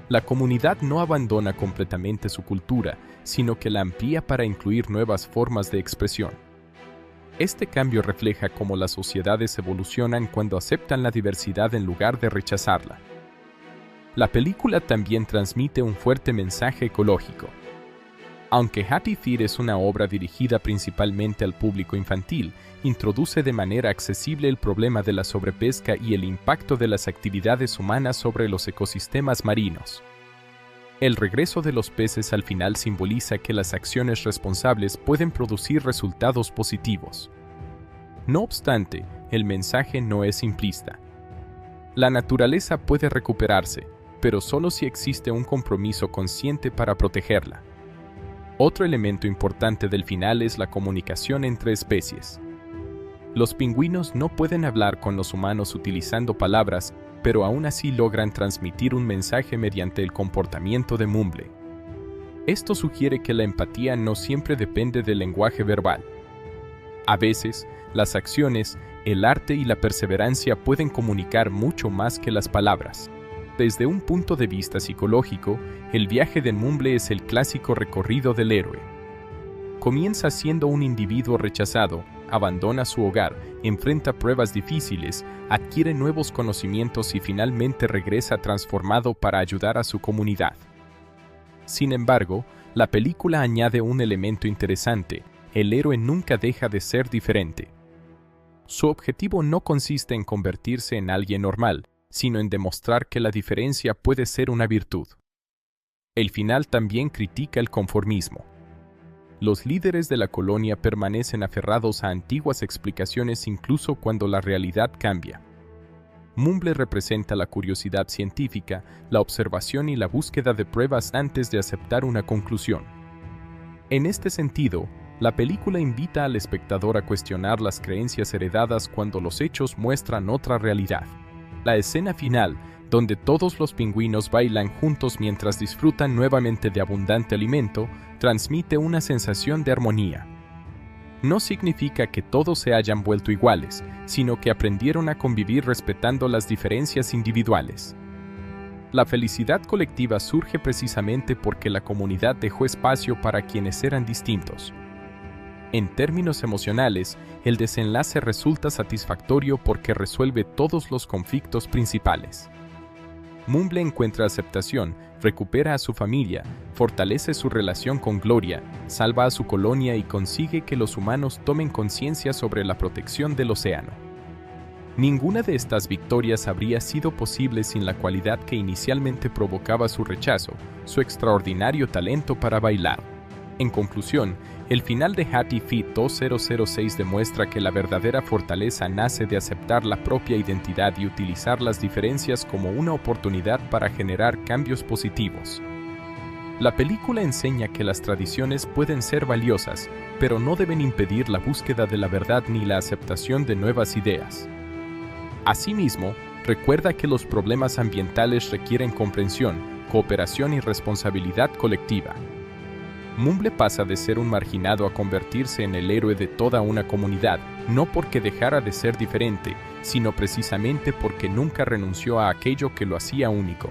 La comunidad no abandona completamente su cultura, sino que la amplía para incluir nuevas formas de expresión. Este cambio refleja cómo las sociedades evolucionan cuando aceptan la diversidad en lugar de rechazarla. La película también transmite un fuerte mensaje ecológico. Aunque Happy Feet es una obra dirigida principalmente al público infantil, introduce de manera accesible el problema de la sobrepesca y el impacto de las actividades humanas sobre los ecosistemas marinos. El regreso de los peces al final simboliza que las acciones responsables pueden producir resultados positivos. No obstante, el mensaje no es simplista. La naturaleza puede recuperarse, pero solo si existe un compromiso consciente para protegerla. Otro elemento importante del final es la comunicación entre especies. Los pingüinos no pueden hablar con los humanos utilizando palabras, pero aún así logran transmitir un mensaje mediante el comportamiento de Mumble. Esto sugiere que la empatía no siempre depende del lenguaje verbal. A veces, las acciones, el arte y la perseverancia pueden comunicar mucho más que las palabras. Desde un punto de vista psicológico, el viaje de Mumble es el clásico recorrido del héroe. Comienza siendo un individuo rechazado, abandona su hogar, enfrenta pruebas difíciles, adquiere nuevos conocimientos y finalmente regresa transformado para ayudar a su comunidad. Sin embargo, la película añade un elemento interesante: el héroe nunca deja de ser diferente. Su objetivo no consiste en convertirse en alguien normal, sino en demostrar que la diferencia puede ser una virtud. El final también critica el conformismo. Los líderes de la colonia permanecen aferrados a antiguas explicaciones incluso cuando la realidad cambia. Mumble representa la curiosidad científica, la observación y la búsqueda de pruebas antes de aceptar una conclusión. En este sentido, la película invita al espectador a cuestionar las creencias heredadas cuando los hechos muestran otra realidad. La escena final, donde todos los pingüinos bailan juntos mientras disfrutan nuevamente de abundante alimento, transmite una sensación de armonía. No significa que todos se hayan vuelto iguales, sino que aprendieron a convivir respetando las diferencias individuales. La felicidad colectiva surge precisamente porque la comunidad dejó espacio para quienes eran distintos. En términos emocionales, el desenlace resulta satisfactorio porque resuelve todos los conflictos principales. Mumble encuentra aceptación, recupera a su familia, fortalece su relación con Gloria, salva a su colonia y consigue que los humanos tomen conciencia sobre la protección del océano. Ninguna de estas victorias habría sido posible sin la cualidad que inicialmente provocaba su rechazo: su extraordinario talento para bailar. En conclusión, el final de Happy Feet 2006 demuestra que la verdadera fortaleza nace de aceptar la propia identidad y utilizar las diferencias como una oportunidad para generar cambios positivos. La película enseña que las tradiciones pueden ser valiosas, pero no deben impedir la búsqueda de la verdad ni la aceptación de nuevas ideas. Asimismo, recuerda que los problemas ambientales requieren comprensión, cooperación y responsabilidad colectiva. Mumble pasa de ser un marginado a convertirse en el héroe de toda una comunidad, no porque dejara de ser diferente, sino precisamente porque nunca renunció a aquello que lo hacía único.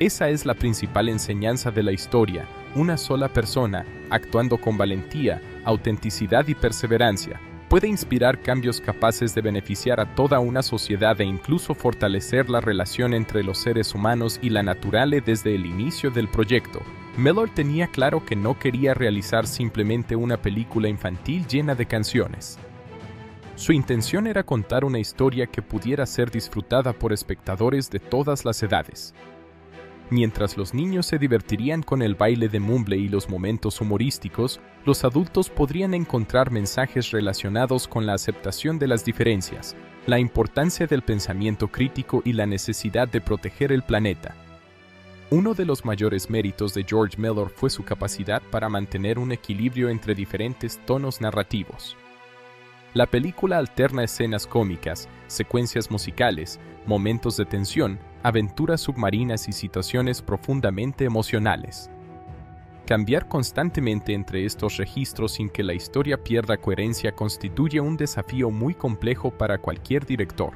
Esa es la principal enseñanza de la historia: una sola persona, actuando con valentía, autenticidad y perseverancia, puede inspirar cambios capaces de beneficiar a toda una sociedad e incluso fortalecer la relación entre los seres humanos y la naturaleza. Desde el inicio del proyecto, Miller tenía claro que no quería realizar simplemente una película infantil llena de canciones. Su intención era contar una historia que pudiera ser disfrutada por espectadores de todas las edades. Mientras los niños se divertirían con el baile de Mumble y los momentos humorísticos, los adultos podrían encontrar mensajes relacionados con la aceptación de las diferencias, la importancia del pensamiento crítico y la necesidad de proteger el planeta. Uno de los mayores méritos de George Miller fue su capacidad para mantener un equilibrio entre diferentes tonos narrativos. La película alterna escenas cómicas, secuencias musicales, momentos de tensión, aventuras submarinas y situaciones profundamente emocionales. Cambiar constantemente entre estos registros sin que la historia pierda coherencia constituye un desafío muy complejo para cualquier director.